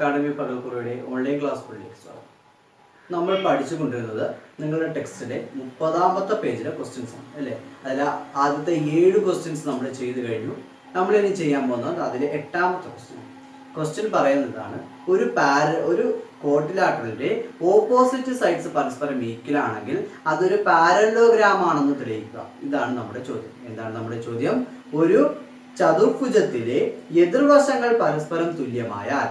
Academy പകൽക്കുറിയുടെ online ക്ലാസ്സുകളിലേക്ക് സ്വാഗതം. നമ്മൾ പഠിച്ചുകൊണ്ടിരുന്നത് നിങ്ങളുടെ ടെക്സ്റ്റിലെ 30ാമത്തെ പേജിലെ ക്വസ്റ്റ്യൻസ് ആണ് അല്ലേ. അതിൽ ആദ്യത്തെ 7 ക്വസ്റ്റ്യൻസ് നമ്മൾ ചെയ്തു കഴിഞ്ഞു. നമ്മളിനി ചെയ്യാൻ പോകുന്നത് അതിലെ 8ാമത്തെ ക്വസ്റ്റ്യൻ പറയുന്നതാണ്, ഒരു കോട്ടിലാട്ടറിന്റെ ഓപ്പോസിറ്റ് സൈഡ്സ് പരസ്പരം ഈക്വലാണെങ്കിൽ അതൊരു പാരലോഗ്രാം ആണെന്ന് തെളിയിക്കുക. ഇതാണ് നമ്മുടെ ചോദ്യം. എന്താണ് നമ്മുടെ ചോദ്യം? ഒരു ചതുർഭുജത്തിലെ എതിർവശങ്ങൾ പരസ്പരം തുല്യമായാൽ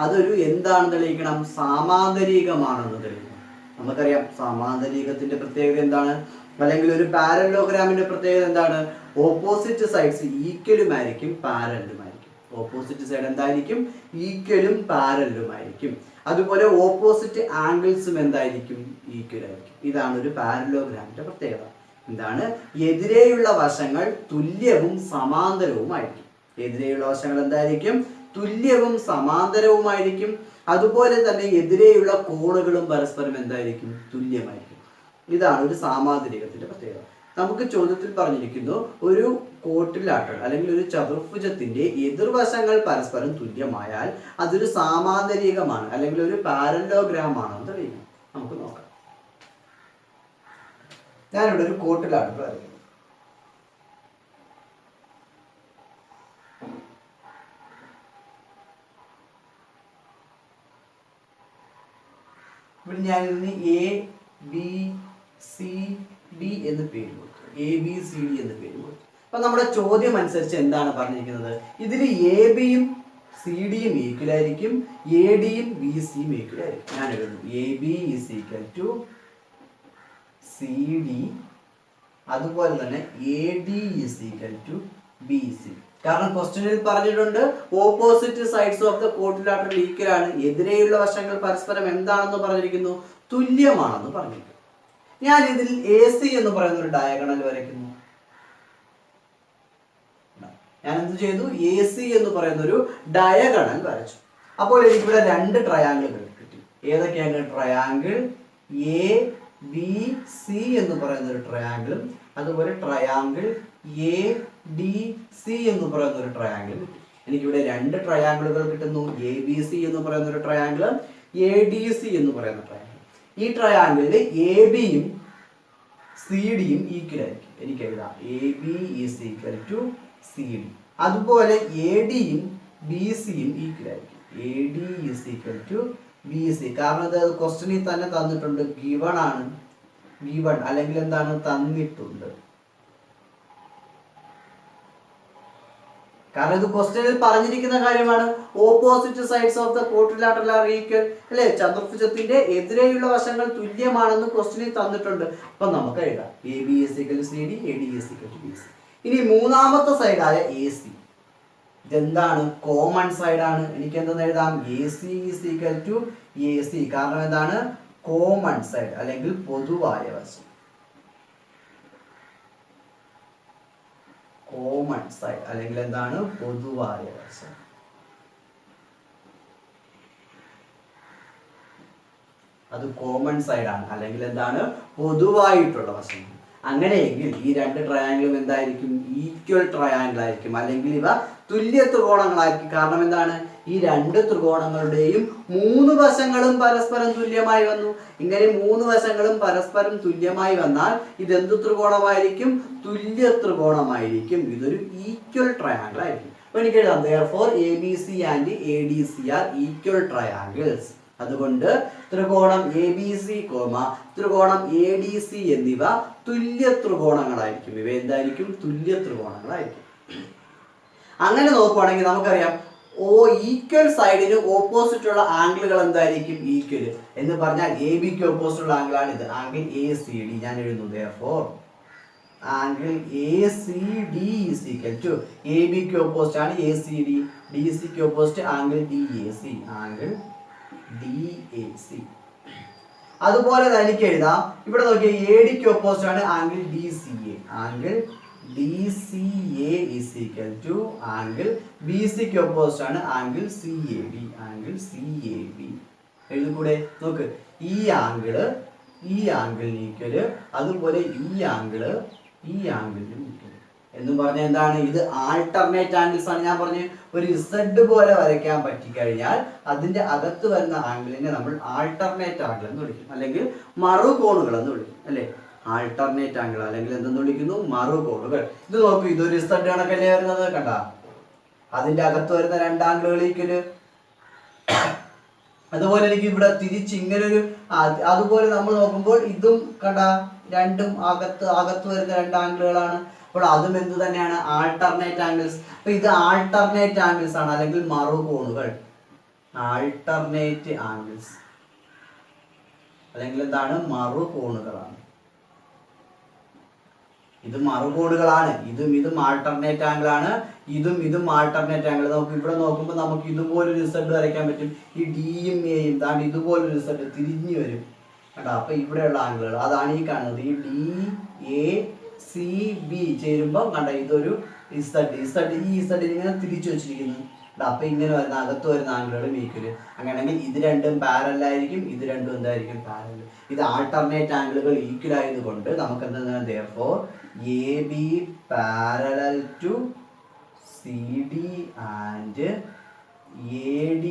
അതൊരു എന്താണെന്ന് തെളിയിക്കണം? സാമാന്തരികമാണെന്ന് തെളിയിക്കണം. നമുക്കറിയാം സാമാന്തരികത്തിന്റെ പ്രത്യേകത എന്താണ്, അല്ലെങ്കിൽ ഒരു പാരലോഗ്രാമിന്റെ പ്രത്യേകത എന്താണ്? ഓപ്പോസിറ്റ് സൈഡ്സ് ഈക്വലുമായിരിക്കും, പാരലുമായിരിക്കും. ഓപ്പോസിറ്റ് സൈഡ് എന്തായിരിക്കും? ഈക്വലും പാരലുമായിരിക്കും. അതുപോലെ ഓപ്പോസിറ്റ് ആംഗിൾസും എന്തായിരിക്കും? ഈക്വൽ ആയിരിക്കും. ഇതാണ് ഒരു പാരലോഗ്രാമിന്റെ പ്രത്യേകത. എന്താണ്? എതിരെയുള്ള വശങ്ങൾ തുല്യവും സമാന്തരവുമായിരിക്കും. എതിരെയുള്ള വശങ്ങൾ എന്തായിരിക്കും? തുല്യവും സമാന്തരവുമായിരിക്കും. അതുപോലെ തന്നെ എതിരെയുള്ള കോണുകളും പരസ്പരം എന്തായിരിക്കും? തുല്യമായിരിക്കും. ഇതാണ് ഒരു സാമാന്തരികത്തിന്റെ പ്രത്യേകത. നമുക്ക് ചോദ്യത്തിൽ പറഞ്ഞിരിക്കുന്നു, ഒരു കോട്ടിലാട്ടർ അല്ലെങ്കിൽ ഒരു ചതുർഭുജത്തിന്റെ എതിർവശങ്ങൾ പരസ്പരം തുല്യമായാൽ അതൊരു സാമാന്തരികമാണ് അല്ലെങ്കിൽ ഒരു പാരലോഗ്രാം ആണെന്ന് തെളിയിക്കണം. നമുക്ക് നോക്കാം. ഞാനിവിടെ ഒരു കോട്ടിലാട്ടർ വരയ്ക്കുന്നു. ഇവിടെ ഞാനിതിന് ABCD എന്ന് പേര് കൊടുത്തു. ABCD എന്ന് പേര് കൊടുത്തു. അപ്പൊ നമ്മുടെ ചോദ്യം അനുസരിച്ച് എന്താണ് പറഞ്ഞിരിക്കുന്നത്? ഇതിൽ AB-യും CD-യും ഈക്വൽ ആയിരിക്കും, AD-യും BC-യും ഈക്വൽ ആയിരിക്കും. ഞാൻ എഴുതുന്നു AB = CD, അതുപോലെ തന്നെ AD = BC. കാരണം ക്വസ്റ്റ്യനിൽ പറഞ്ഞിട്ടുണ്ട് opposite sides of the quadrilateral equal ആണ്. എതിരെയുള്ള വശങ്ങൾ പരസ്പരം എന്താണെന്ന് പറഞ്ഞിരിക്കുന്നു? തുല്യമാണെന്ന് പറഞ്ഞിരിക്കുന്നു. ഞാൻ ഇതിൽ AC എന്ന് പറയുന്ന ഒരു ഡയഗണൽ വരയ്ക്കുന്നു. ഞാൻ എന്ത് ചെയ്തു? AC എന്ന് പറയുന്ന ഒരു ഡയഗണൽ വരച്ചു. അപ്പോൾ എനിക്കിവിടെ 2 ട്രയാങ്കിളുകൾ കിട്ടി. ഏതൊക്കെയാണ്? ട്രയാങ്കിൾ ABC എന്ന് പറയുന്ന ഒരു ട്രയാങ്കിളും അതുപോലെ ട്രയാങ്കിൾ ADC എന്ന് പറയുന്ന ഒരു ട്രയാങ്കിൾ കിട്ടി. എനിക്കിവിടെ 2 ട്രയാങ്കിളുകൾ കിട്ടുന്നു. ABC എന്ന് പറയുന്ന ഒരു ട്രയാങ്കിൾ, ADC എന്ന് പറയുന്ന ട്രയാങ്കിൾ. ഈ ട്രയാങ്കിളിൽ AB-യും CD-യും ഈക്വൽ ആയിരിക്കും. എനിക്ക് എഴുതാം AB = CD. അതുപോലെ AD-യും BC-യും ഈക്വൽ ആയിരിക്കും. AD = BC. കാരണം ഇത് ക്വസ്റ്റ്യനിൽ തന്നെ തന്നിട്ടുണ്ട്, ഗിവൺ ആണ്. ഗിവൺ അല്ലെങ്കിൽ എന്താണ്? തന്നിട്ടുണ്ട്. കാരണം ഇത് ക്വസ്റ്റ്യനിൽ പറഞ്ഞിരിക്കുന്ന കാര്യമാണ്. Opposite sides of the quadrilateral are equal അല്ലെ. ചതുർഭുജത്തിന്റെ എതിരെയുള്ള വശങ്ങൾ തുല്യമാണെന്ന് ക്വസ്റ്റ്യനിൽ തന്നിട്ടുണ്ട്. അപ്പൊ നമുക്ക് എഴുതാം AB = CD, AD = BC. ഇനി മൂന്നാമത്തെ സൈഡായ AC, ഇതെന്താണ്? കോമൺ സൈഡാണ്. എനിക്ക് എന്തെന്ന് എഴുതാം? AC = AC. കാരണം എന്താണ്? കോമൺ സൈഡ് അല്ലെങ്കിൽ പൊതുവായ വശം. കോമൺ സൈഡ് അല്ലെങ്കിൽ എന്താണ്? പൊതുവായ വശം. അത് കോമൺ സൈഡ് ആണ് അല്ലെങ്കിൽ എന്താണ്? പൊതുവായിട്ടുള്ള വശം. അങ്ങനെയെങ്കിൽ ഈ 2 ട്രയാങ്കിളും എന്തായിരിക്കും? ഈക്വൽ ട്രയാങ്കിൾ ആയിരിക്കും, അല്ലെങ്കിൽ ഇവ തുല്യ ത്രികോണങ്ങളായിരിക്കും. കാരണം എന്താണ്? ഈ 2 ത്രികോണങ്ങളുടെയും 3 വശങ്ങളും പരസ്പരം തുല്യമായി വന്നു. ഇങ്ങനെ 3 വശങ്ങളും പരസ്പരം തുല്യമായി വന്നാൽ ഇതെന്ത് ത്രികോണമായിരിക്കും? തുല്യ ത്രികോണമായിരിക്കും. ഇതൊരു ഈക്വൽ ട്രയാങ്കിൾ ആയിരിക്കും. അപ്പൊ എനിക്ക് എഴുതാം therefore ABC and ADC are equal triangles. അതുകൊണ്ട് ത്രികോണം ABC, ത്രികോണം ADC എന്നിവ തുല്യ ത്രികോണങ്ങളായിരിക്കും. ഇവ എന്തായിരിക്കും? തുല്യ ത്രികോണങ്ങളായിരിക്കും. അങ്ങനെ നോക്കുവാണെങ്കിൽ നമുക്കറിയാം ഈക്വൽ സൈഡിന് ഓപ്പോസിറ്റ് ഉള്ള ആംഗിളുകൾ എന്തായിരിക്കും? ഈക്വൽ എന്ന് പറഞ്ഞാൽ ABക്ക് ഓപ്പോസിറ്റ് ഉള്ള ആംഗിൾ ആണ് ഇത്, ആംഗിൾ ACD. ഞാൻ എഴുതുന്നു therefore ആംഗിൾ ACD = ABക്ക് ഓപ്പോസിറ്റ് ആണ് ACD, DCക്ക് opposite angle DAC, angle DAC. അതുപോലെ തന്നെ എനിക്ക് എഴുതാം, ഇവിടെ നോക്കിയാൽ ADക്ക് ഓപ്പോസിറ്റ് ആണ് angle DCA, angle DCA = angle BCക്ക് ഓപ്പോസിറ്റ് ആണ് ആംഗിൾ CAB, ആംഗിൾ CAB. എഴുതിക്കൂടെ? നോക്ക്, ഈ ആംഗിളിന് ഈക്വല്, അതുപോലെ ഈ ആംഗിളിന് ഈക്വല്. എന്നും പറഞ്ഞാൽ എന്താണ്, ഇത് ആൾട്ടർനേറ്റ് ആംഗിൾസ് ആണ്. ഞാൻ പറഞ്ഞു ഒരു ഇസഡ് പോലെ വരയ്ക്കാൻ പറ്റിക്കഴിഞ്ഞാൽ അതിന്റെ അകത്ത് വരുന്ന ആംഗിളിനെ നമ്മൾ ആൾട്ടർനേറ്റ് ആംഗിൾ എന്ന് വിളിക്കും, അല്ലെങ്കിൽ മറുകോണുകൾ എന്ന് വിളിക്കും അല്ലെ. ആൾട്ടർനേറ്റ് ആംഗിൾ അല്ലെങ്കിൽ എന്തെന്ന് വിളിക്കുന്നു, മറുകോണുകൾ. ഇത് നോക്കൂ, ഇതൊരു ഇസഡ് കണക്കല്ലേ വരുന്നത്, കണ്ട അതിന്റെ അകത്ത് വരുന്ന രണ്ട് ആംഗിളുകൾ ഈക്വല്. അതുപോലെ എനിക്ക് ഇവിടെ തിരിച്ച് ഇങ്ങനെ ഒരു അതുപോലെ നമ്മൾ നോക്കുമ്പോൾ ഇതും കണ്ട രണ്ടും അകത്ത് വരുന്ന രണ്ട് ആംഗിളുകളാണ്. അപ്പോൾ അതും എന്ത് തന്നെയാണ്, ആൾട്ടർനേറ്റ് ആംഗിൾസ്. അപ്പൊ ഇത് ആൾട്ടർനേറ്റ് ആംഗിൾസ് ആണ്, അല്ലെങ്കിൽ മറുകോണുകൾ. ആൾട്ടർനേറ്റ് ആംഗിൾസ് അല്ലെങ്കിൽ എന്താണ്, മറുകോണുകളാണ്. ഇത് മറുകോണുകളാണ്. ഇതും ആൾട്ടർനേറ്റ് ആംഗിൾ ആണ്, ഇതും ആൾട്ടർനേറ്റ് ആംഗിൾ. നമുക്ക് ഇവിടെ നോക്കുമ്പോൾ നമുക്ക് ഇതുപോലൊരു റിസൾട്ട് വരയ്ക്കാൻ പറ്റും. ഈ ഡിയും എയും താണ്ട് ഇതുപോലൊരു റിസൾട്ട് തിരിഞ്ഞു വരും കേട്ടോ. അപ്പൊ ഇവിടെയുള്ള ആംഗിളുകൾ അതാണ് ഈ കാണുന്നത്. ഈ ഡി എ സി ബി ചേരുമ്പോൾ കണ്ട ഇതൊരു ഇസഡ്, ഈ ഇസഡ് ഇങ്ങനെ തിരിച്ചു വെച്ചിരിക്കുന്നു. അപ്പൊ ഇങ്ങനെ വരുന്ന അകത്ത് വരുന്ന ആംഗിളുകൾ ഈക്വല്. അങ്ങനെയാണെങ്കിൽ ഇത് രണ്ടും പാരലൽ ആയിരിക്കും, ഇത് രണ്ടും എന്തായിരിക്കും, പാരലൽ. ഇത് ആൾട്ടർനേറ്റ് ആംഗിളുകൾ ഈക്വൽ ആയതുകൊണ്ട് നമുക്ക് എന്താണ്, therefore AB parallel to CD and AD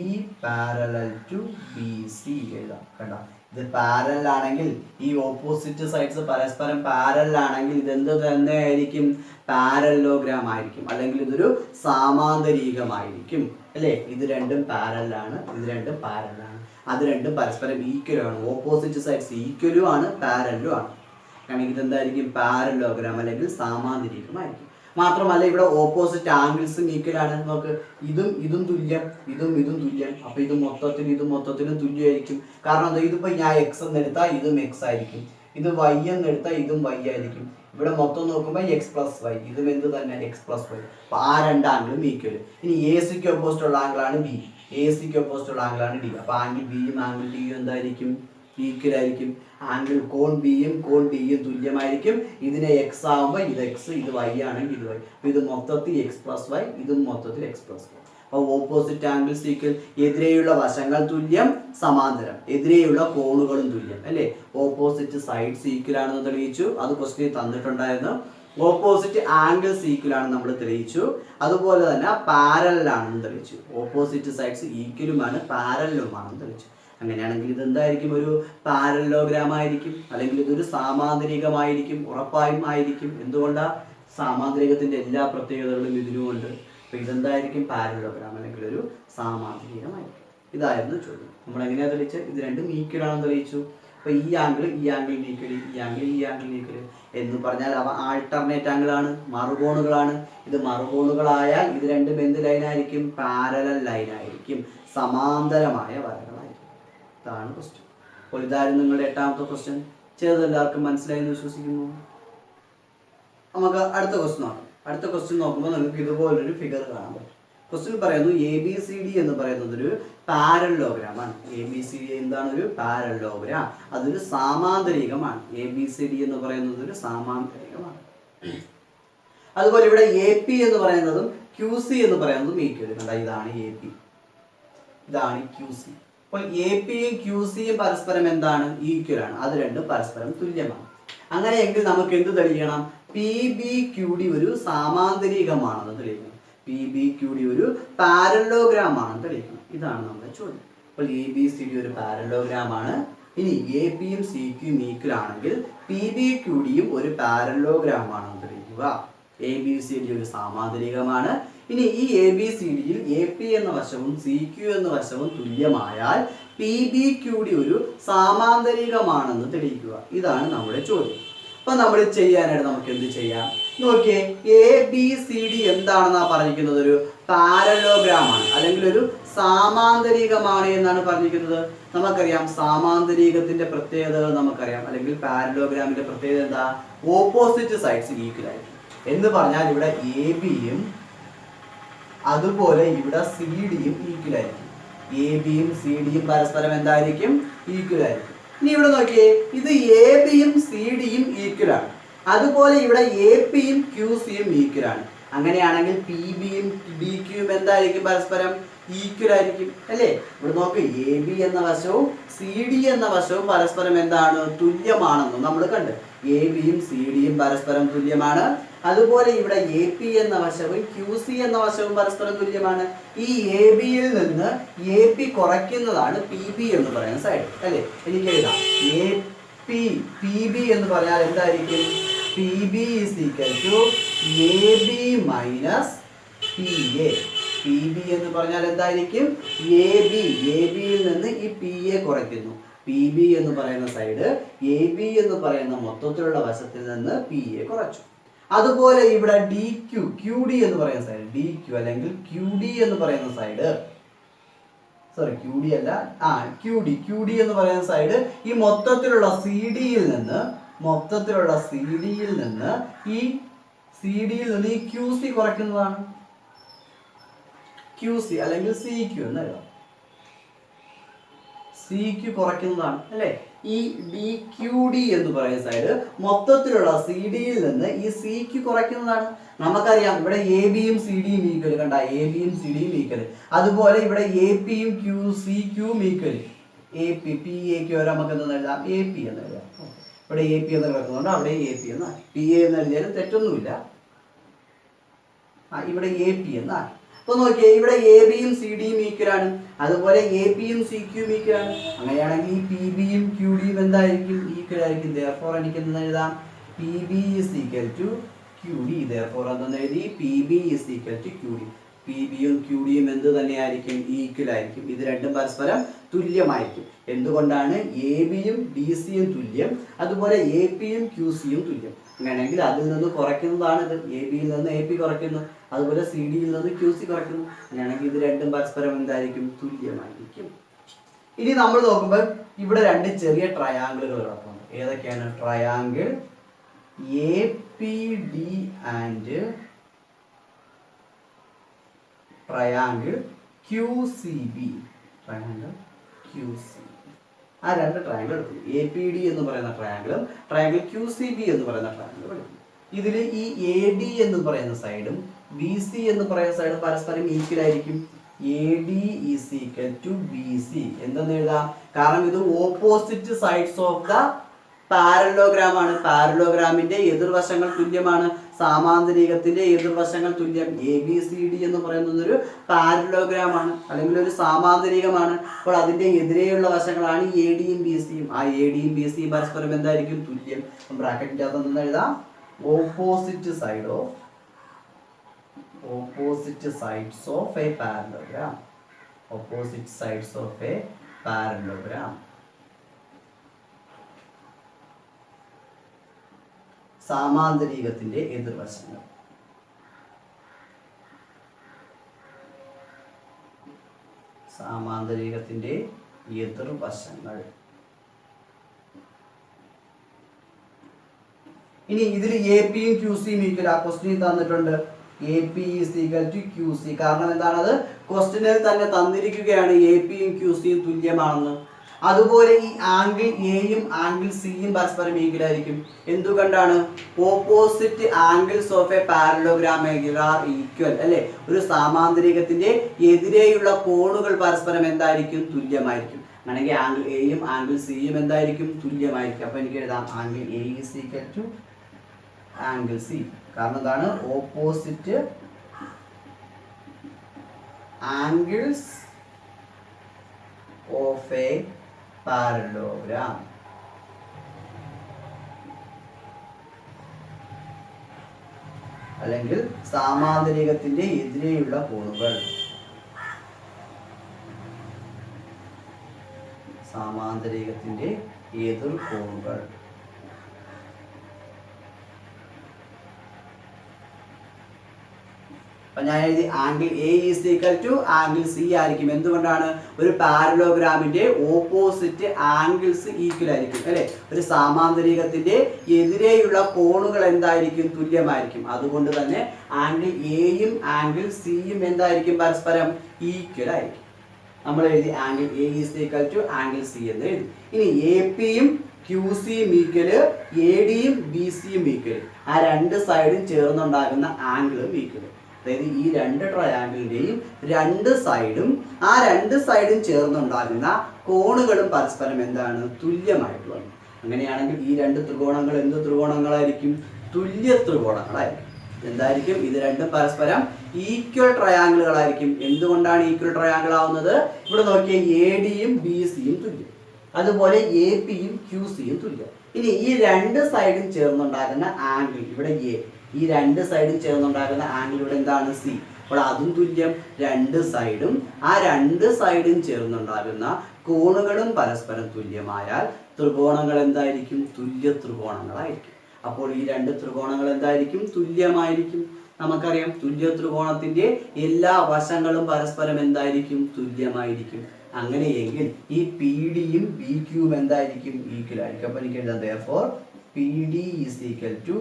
parallel to BC എഴുതാം കേട്ടോ. ഇത് പാരലൽ ആണെങ്കിൽ, ഈ ഓപ്പോസിറ്റ് സൈഡ്സ് പരസ്പരം പാരലൽ ആണെങ്കിൽ ഇതെന്ത് തന്നെ ആയിരിക്കും, പാരലോഗ്രാം ആയിരിക്കും, അല്ലെങ്കിൽ ഇതൊരു സാമാന്തരീകമായിരിക്കും അല്ലേ. ഇത് രണ്ടും പാരലാണ്, ഇത് രണ്ടും പാരലാണ്. അത് രണ്ടും പരസ്പരം ഈക്വലും ആണ്. ഓപ്പോസിറ്റ് സൈഡ്സ് ഈക്വലും ആണ്, പാരലും ആണ്. ആണെങ്കിൽ ഇതെന്തായിരിക്കും, പാരലോഗ്രാം അല്ലെങ്കിൽ സാമാന്തരീകമായിരിക്കും. മാത്രമല്ല ഇവിടെ ഓപ്പോസിറ്റ് ആംഗിൾസും ഈക്വൽ ആണ്. നോക്ക്, ഇതും തുല്യം, ഇതും തുല്യം. അപ്പൊ ഇതും മൊത്തത്തിലും തുല്യമായിരിക്കും. കാരണം എന്താ, ഇതിപ്പോ ഞാൻ എക്സ് എന്ന് എടുത്താൽ ഇതും എക്സ് ആയിരിക്കും, ഇത് വൈ എന്ന് എടുത്താൽ ഇതും വൈ ആയിരിക്കും. ഇവിടെ മൊത്തം നോക്കുമ്പോൾ എക്സ് പ്ലസ് വൈ, ഇതും എന്ത് തന്നെ, എക്സ് പ്ലസ് വൈ. അപ്പൊ ആ രണ്ട് ആംഗിളും ഈക്വൽ. ഇനി എ സിക്ക് ഓപ്പോസിറ്റ് ഉള്ള ആംഗിളാണ് ബി, എ സിക്ക് ഓപ്പോസിറ്റ് ഉള്ള ആംഗിളാണ് ഡി. അപ്പൊ ആംഗിൾ ബിയും ആംഗിൾ ഡിയും എന്തായിരിക്കും, ഈക്വൽ ആയിരിക്കും. ആംഗിൾ കോൺ ബിയും തുല്യമായിരിക്കും. ഇതിനെ എക്സ് ആകുമ്പോൾ ഇത് എക്സ്, ഇത് വൈ ആണെങ്കിൽ ഇത് വൈ. അപ്പൊ ഇത് മൊത്തത്തിൽ എക്സ് പ്ലസ് വൈ, ഇതും മൊത്തത്തിൽ എക്സ് പ്ലസ് വൈ. അപ്പൊ ഓപ്പോസിറ്റ് ആംഗിൾസ് ഈക്വൽ. എതിരെയുള്ള വശങ്ങൾ തുല്യം, സമാന്തരം. എതിരെയുള്ള കോണുകളും തുല്യം അല്ലേ. ഓപ്പോസിറ്റ് സൈഡ്സ് ഈക്വൽ ആണെന്ന് തെളിയിച്ചു, അത് ക്വസ്റ്റ്യൻ തന്നിട്ടുണ്ടായിരുന്നു. ഓപ്പോസിറ്റ് ആംഗിൾസ് ഈക്വൽ ആണെന്ന് നമ്മൾ തെളിയിച്ചു. അതുപോലെ തന്നെ പാരലൽ ആണെന്ന് തെളിയിച്ചു. ഓപ്പോസിറ്റ് സൈഡ്സ് ഈക്വലുമാണ്, പാരലലുമാണെന്ന് തെളിയിച്ചു. അങ്ങനെയാണെങ്കിൽ ഇത് എന്തായിരിക്കും, ഒരു പാരലോഗ്രാം ആയിരിക്കും, അല്ലെങ്കിൽ ഇതൊരു സാമാന്തരികമായിരിക്കും, ഉറപ്പായും ആയിരിക്കും. എന്തുകൊണ്ടാ, സാമാന്തരികത്തിന്റെ എല്ലാ പ്രത്യേകതകളും ഇതിനുമുണ്ട്. അപ്പൊ ഇതെന്തായിരിക്കും, പാരലോഗ്രാം അല്ലെങ്കിൽ ഒരു സാമാന്തരികമായിരിക്കും. ഇതായിരുന്നു ചോദ്യം. നമ്മൾ എങ്ങനെയാ തെളിയിച്ചത്, ഇത് രണ്ടും ഈക്വൽ ആണെന്ന് തെളിയിച്ചു. അപ്പൊ ഈ ആംഗിൾ ഈക്വൽ, ഈ ആംഗിൾ ഈക്വൽ എന്ന് പറഞ്ഞാൽ അവ ആൾട്ടർനേറ്റ് ആംഗിൾ ആണ്, മറുകോണുകളാണ്. ഇത് മറുകോണുകളായാൽ ഇത് രണ്ടും എന്ത് ലൈനായിരിക്കും, പാരലൽ ലൈനായിരിക്കും, സമാന്തരമായ വരകളായിരിക്കും. ഇതാണ് ക്വസ്റ്റ്യൻ. അപ്പോൾ ഇതായിരുന്നു നിങ്ങളുടെ 8ാമത്തെ ക്വസ്റ്റ്യൻ. ചെയ്തെല്ലാവർക്കും മനസ്സിലായെന്ന് വിശ്വസിക്കുന്നു. നമുക്ക് അടുത്ത ക്വസ്റ്റ്യൻ നോക്കാം. അടുത്ത ക്വസ്റ്റ്യൻ നോക്കുമ്പോൾ നിങ്ങൾക്ക് ഇതുപോലൊരു ഫിഗർ കാണാൻ പറ്റും. ക്വസ്റ്റ്യൻ പറയുന്നു, ABCD എന്ന് പറയുന്നത് ഒരു പാരലോഗ്രാം ആണ്. ABCD എന്താണ്, ഒരു പാരലോഗ്രാം. അതൊരു സാമാന്തരികമാണ്. ABCD എന്ന് പറയുന്നത് ഒരു സാമാന്തരികമാണ്. അതുപോലെ ഇവിടെ AP എന്ന് പറയുന്നതും QC എന്ന് പറയുന്നതും ഈക്വൽ. കണ്ട, ഇതാണ് AP, ഇതാണ് QC. അപ്പോൾ APയും QCയും പരസ്പരം എന്താണ്, ഈക്വൽ ആണ്. അത് രണ്ടും പരസ്പരം തുല്യമാണ്. അങ്ങനെയെങ്കിൽ നമുക്ക് എന്ത് തെളിയിക്കണം, PBQD ഒരു സാമാന്തരികമാണെന്ന് തെളിയിക്കണം. PBQD ഒരു പാരലോഗ്രാം ആണെന്ന് തെളിയിക്കണം. ഇതാണ് നമ്മുടെ ചോദ്യം. അപ്പോൾ ABCD ഒരു പാരലോഗ്രാം ആണ്. ഇനി APയും CQയും ഈക്വൽ ആണെങ്കിൽ PBQDയും ഒരു പാരലോഗ്രാം ആണെന്ന് തെളിയിക്കുക. ABCD ഒരു സാമാന്തരികമാണ്. ഇനി ഈ ABCDയിൽ AP എന്ന വശവും CQ എന്ന വശവും തുല്യമായാൽ PBQD ഒരു സാമാന്തരികമാണെന്ന് തെളിയിക്കുക. ഇതാണ് നമ്മുടെ ചോദ്യം. അപ്പൊ നമ്മൾ ചെയ്യാനായിട്ട് നമുക്ക് എന്ത് ചെയ്യാം നോക്കിയേ. ABCD എന്താണെന്നാ പറഞ്ഞിരിക്കുന്നത്, ഒരു പാരലോഗ്രാം ആണ്, അല്ലെങ്കിൽ ഒരു സാമാന്തരികമാണ് എന്നാണ് പറഞ്ഞിരിക്കുന്നത്. നമുക്കറിയാം സാമാന്തരികത്തിന്റെ പ്രത്യേകതകൾ നമുക്കറിയാം, അല്ലെങ്കിൽ പാരലോഗ്രാമിന്റെ പ്രത്യേകത എന്താ, ഓപ്പോസിറ്റ് സൈഡ്സ് ഈക്വൽ ആയിരിക്കും എന്ന് പറഞ്ഞാൽ ഇവിടെ ABയും അതുപോലെ ഇവിടെ CDയും ഈക്വൽ ആയിരിക്കും. ABയും CDയും പരസ്പരം എന്തായിരിക്കും, ഈക്വൽ ആയിരിക്കും. ഇനി ഇവിടെ നോക്കിയേ, ഇത് ABയും CDയും ഈക്വൽ ആണ്. അതുപോലെ ഇവിടെ APയും QCയും ഈക്വൽ ആണ്. അങ്ങനെയാണെങ്കിൽ PBയും DQയും എന്തായിരിക്കും, പരസ്പരം ഈക്വൽ ആയിരിക്കും അല്ലേ. ഇവിടെ നോക്ക്, AB എന്ന വശവും CD എന്ന വശവും പരസ്പരം എന്താണ്, തുല്യമാണെന്ന് നമ്മൾ കണ്ട്. ABയും CDയും പരസ്പരം തുല്യമാണ്. അതുപോലെ ഇവിടെ എ പി എന്ന വശവും ക്യു സി എന്ന വശവും പരസ്പരം തുല്യമാണ്. ഈ എ ബിയിൽ നിന്ന് എ പി കുറയ്ക്കുന്നതാണ് പി ബി എന്ന് പറയുന്ന സൈഡ് അല്ലേ. എനിക്ക് എഴുതാം എ പി പി ബി എന്ന് പറഞ്ഞാൽ എന്തായിരിക്കും? P B is equal to A B minus P A. P B എന്ന് പറഞ്ഞാൽ എന്തായിരിക്കും? എ ബിയിൽ നിന്ന് ഈ പി എ കുറയ്ക്കുന്നു. പി ബി എന്ന് പറയുന്ന സൈഡ് എ ബി എന്ന് പറയുന്ന മൊത്തത്തിലുള്ള വശത്തിൽ നിന്ന് പി എ കുറച്ചു. അതുപോലെ ഇവിടെ ഡി ക്യു ക്യു ഡി എന്ന് പറയുന്ന സൈഡ് ഡി ക്യു അല്ലെങ്കിൽ ക്യു ഡി എന്ന് പറയുന്ന സൈഡ് ക്യു ഡി അല്ല ക്യു ഡി എന്ന് പറയുന്ന സൈഡ് ഈ മൊത്തത്തിലുള്ള സി ഡിയിൽ നിന്ന് ഈ ക്യു സി കുറയ്ക്കുന്നതാണ്. ക്യു സി അല്ലെങ്കിൽ സി ക്യു എന്ന് എഴുതാം. സി ക്യു കുറയ്ക്കുന്നതാണ് അല്ലെ. ഈ ഡി ക്യു ഡി എന്ന് പറയുന്ന സൈഡ് മൊത്തത്തിലുള്ള സി ഡിയിൽ നിന്ന് ഈ സി ക്യു കുറയ്ക്കുന്നതാണ്. നമുക്കറിയാം ഇവിടെ എ ബിയും സി ഡിയും ഈക്വൽ. കണ്ട, എ ബിയും സി ഡിയും ഈക്വൽ. അതുപോലെ ഇവിടെ എ പിയും സി ക്യൂവും equal. A P P A Q വരെ നമുക്ക് എന്താ എഴുതാം? എ പി എന്ന് എഴുതാം. ഇവിടെ എ പി എന്ന് കിടക്കുന്നുണ്ട്, അവിടെ എ പി എന്ന് പി എ എന്ന് എഴുതിയാലും തെറ്റൊന്നുമില്ല. ഇവിടെ എ പി എന്നാണ്. അപ്പൊ നോക്കിയേ, ഇവിടെ എ ബിയും സി ഡിയും ഈക്വലാണ്. അതുപോലെ എ പിയും സി ക്യൂവും ഈക്വലാണ്. അങ്ങനെയാണെങ്കിൽ ഈ പി ബിയും ക്യു ഡിയും എന്തായിരിക്കും? ഈക്വൽ ആയിരിക്കും. therefore എനിക്ക് എന്തെന്ന് എഴുതാം? P B is equal to Q D. therefore എന്തെന്ന് എഴുതി? P B is equal to Q D. P ബിയും ക്യു ഡിയും എന്ത് തന്നെയായിരിക്കും? ഈക്വൽ ആയിരിക്കും. ഇത് രണ്ടും പരസ്പരം തുല്യമായിരിക്കും. എന്തുകൊണ്ടാണ്? എ ബിയും ഡി സിയും തുല്യം, അതുപോലെ എ പിയും ക്യു സിയും തുല്യം. അങ്ങനെയാണെങ്കിൽ അതിൽ നിന്ന് കുറയ്ക്കുന്നതാണ് ഇത്. എ ബിയിൽ നിന്ന് എ പി കുറയ്ക്കുന്നു, അതുപോലെ സി ഡിയിൽ നിന്ന് ക്യു സി കുറയ്ക്കുന്നു. അങ്ങനെയാണെങ്കിൽ ഇത് രണ്ടും പരസ്പരം എന്തായിരിക്കും? തുല്യമായിരിക്കും. ഇനി നമ്മൾ നോക്കുമ്പോൾ ഇവിടെ രണ്ട് ചെറിയ ട്രയാങ്കിളുകൾ കിടക്കുന്നുണ്ട്. ഏതൊക്കെയാണ്? Triangle A P D and triangle Q C B. Triangle Q C B. ആ രണ്ട് ട്രയാങ്കിൾ എടുക്കും. എ പി ഡി എന്ന് പറയുന്ന ട്രയാങ്കിളും ട്രയാങ്കിൾ ക്യു സി ബി എന്ന് പറയുന്ന ട്രയാങ്കിളും എടുക്കും. ഇതിൽ ഈ എ ഡി എന്ന് പറയുന്ന സൈഡും ബി സി എന്ന് പറയുന്ന സൈഡും പരസ്പരം ഈക്വൽ ആയിരിക്കും. A D is equal to B C എന്തെന്ന് എഴുതാം? കാരണം ഇത് opposite sides of the parallelogram ആണ്. പാരലോഗ്രാമിന്റെ എതിർവശങ്ങൾ തുല്യമാണ്. സാമാന്തരികത്തിന്റെ എതിർവശങ്ങൾ തുല്യം. എ ബി സി ഡി എന്ന് പറയുന്നത് ഒരു പാരലോഗ്രാം ആണ്, അല്ലെങ്കിൽ ഒരു സാമാന്തരികമാണ്. അപ്പോൾ അതിന്റെ എതിരെയുള്ള വശങ്ങളാണ് എ ഡിയും ബി സിയും. ആ എ ഡിയും ബി സിയും പരസ്പരം എന്തായിരിക്കും? തുല്യം. ബ്രാക്കറ്റിന്റെ അകത്ത് എന്തെന്ന് എഴുതാം? Opposite sides of a parallelogram. Opposite sides of a parallelogram. സാമാന്തരികത്തിന്റെ എതിർവശങ്ങൾ. സാമാന്തരികത്തിന്റെ എതിർവശങ്ങൾ. ഇനി ഇതിൽ എ പിയും ക്യു സിയും ഈക്വൽ. ആ ക്വസ്റ്റ്യൻ തന്നിട്ടുണ്ട് A P is equal to Q C. കാരണം എന്താണത്? ക്വസ്റ്റ്യനിൽ തന്നെ തന്നിരിക്കുകയാണ് എ പിയും ക്യു സിയും തുല്യമാണെന്ന്. അതുപോലെ ഈ ആംഗിൾ എയും ആംഗിൾ സിയും പരസ്പരം ഈക്വൽ ആയിരിക്കും. എന്തുകൊണ്ടാണ്? Opposite angles of a parallelogram are equal അല്ലെ. ഒരു സാമാന്തരികത്തിന്റെ എതിരെയുള്ള കോണുകൾ പരസ്പരം എന്തായിരിക്കും? തുല്യമായിരിക്കും. അങ്ങനെയെങ്കിൽ ആംഗിൾ എയും ആംഗിൾ സിയും എന്തായിരിക്കും? തുല്യമായിരിക്കും. അപ്പൊ എനിക്ക് എഴുതാം angle A is equal to angle C. കാരണം എന്താണ്? Opposite angles of a parallelogram. അല്ലെങ്കിൽ സാമാന്തരികത്തിന്റെ എതിരെയുള്ള കോണുകൾ. സാമാന്തരികത്തിന്റെ എതിർ കോണുകൾ. അപ്പൊ ഞാൻ എഴുതി angle A is equal to angle C ആയിരിക്കും. എന്തുകൊണ്ടാണ്? ഒരു പാരലോഗ്രാമിന്റെ ഓപ്പോസിറ്റ് ആംഗിൾസ് ഈക്വൽ ആയിരിക്കും അല്ലെ. ഒരു സാമാന്തരികത്തിന്റെ എതിരെയുള്ള കോണുകൾ എന്തായിരിക്കും? തുല്യമായിരിക്കും. അതുകൊണ്ട് തന്നെ ആംഗിൾ എയും ആംഗിൾ സിയും എന്തായിരിക്കും? പരസ്പരം ഈക്വൽ ആയിരിക്കും. നമ്മൾ എഴുതി angle A is equal to angle C എന്ന് എഴുതി. ഇനി എ പിയും ക്യു സിയും ഈക്വല്, എ ഡിയും ബി സിയും ഈക്വൽ. ആ രണ്ട് സൈഡും ചേർന്നുണ്ടാകുന്ന ആംഗിളും ഈക്വൽ. അതായത് ഈ രണ്ട് ട്രയാങ്കിളിന്റെയും രണ്ട് സൈഡും ചേർന്നുണ്ടാകുന്ന കോണുകളും പരസ്പരം എന്താണ്? തുല്യമായിട്ടുള്ളത്. അങ്ങനെയാണെങ്കിൽ ഈ രണ്ട് ത്രികോണങ്ങൾ എന്ത് ത്രികോണങ്ങളായിരിക്കും? തുല്യ ത്രികോണങ്ങളായിരിക്കും. എന്തായിരിക്കും? ഇത് രണ്ടും പരസ്പരം ഈക്വൽ ട്രയാങ്കിളുകളായിരിക്കും. എന്തുകൊണ്ടാണ് ഈക്വൽ ട്രയാങ്കിൾ ആവുന്നത്? ഇവിടെ നോക്കിയാൽ ADയും BCയും തുല്യം, അതുപോലെ APയും QCയും തുല്യം. ഇനി ഈ രണ്ട് സൈഡും ചേർന്നുണ്ടാകുന്ന ആംഗിൾ ഇവിടെ A, ഈ രണ്ട് സൈഡും ചേർന്നുണ്ടാകുന്ന ആംഗിൾ ഇവിടെ എന്താണ്? C. അപ്പോൾ അതും തുല്യം. രണ്ട് സൈഡും രണ്ട് സൈഡും ചേർന്നുണ്ടാകുന്ന കോണുകളും പരസ്പരം തുല്യമായാൽ ത്രികോണങ്ങൾ എന്തായിരിക്കും? തുല്യ ത്രികോണങ്ങളായിരിക്കും. അപ്പോൾ ഈ രണ്ട് ത്രികോണങ്ങൾ എന്തായിരിക്കും? തുല്യമായിരിക്കും. നമുക്കറിയാം തുല്യ ത്രികോണത്തിന്റെ എല്ലാ വശങ്ങളും പരസ്പരം എന്തായിരിക്കും? തുല്യമായിരിക്കും. അങ്ങനെയെങ്കിൽ ഈ PDയും BQയും എന്തായിരിക്കും? ഈക്വൽ ആയിരിക്കും. അപ്പോൾ എനിക്ക് എഴുതാം therefore PD is equal to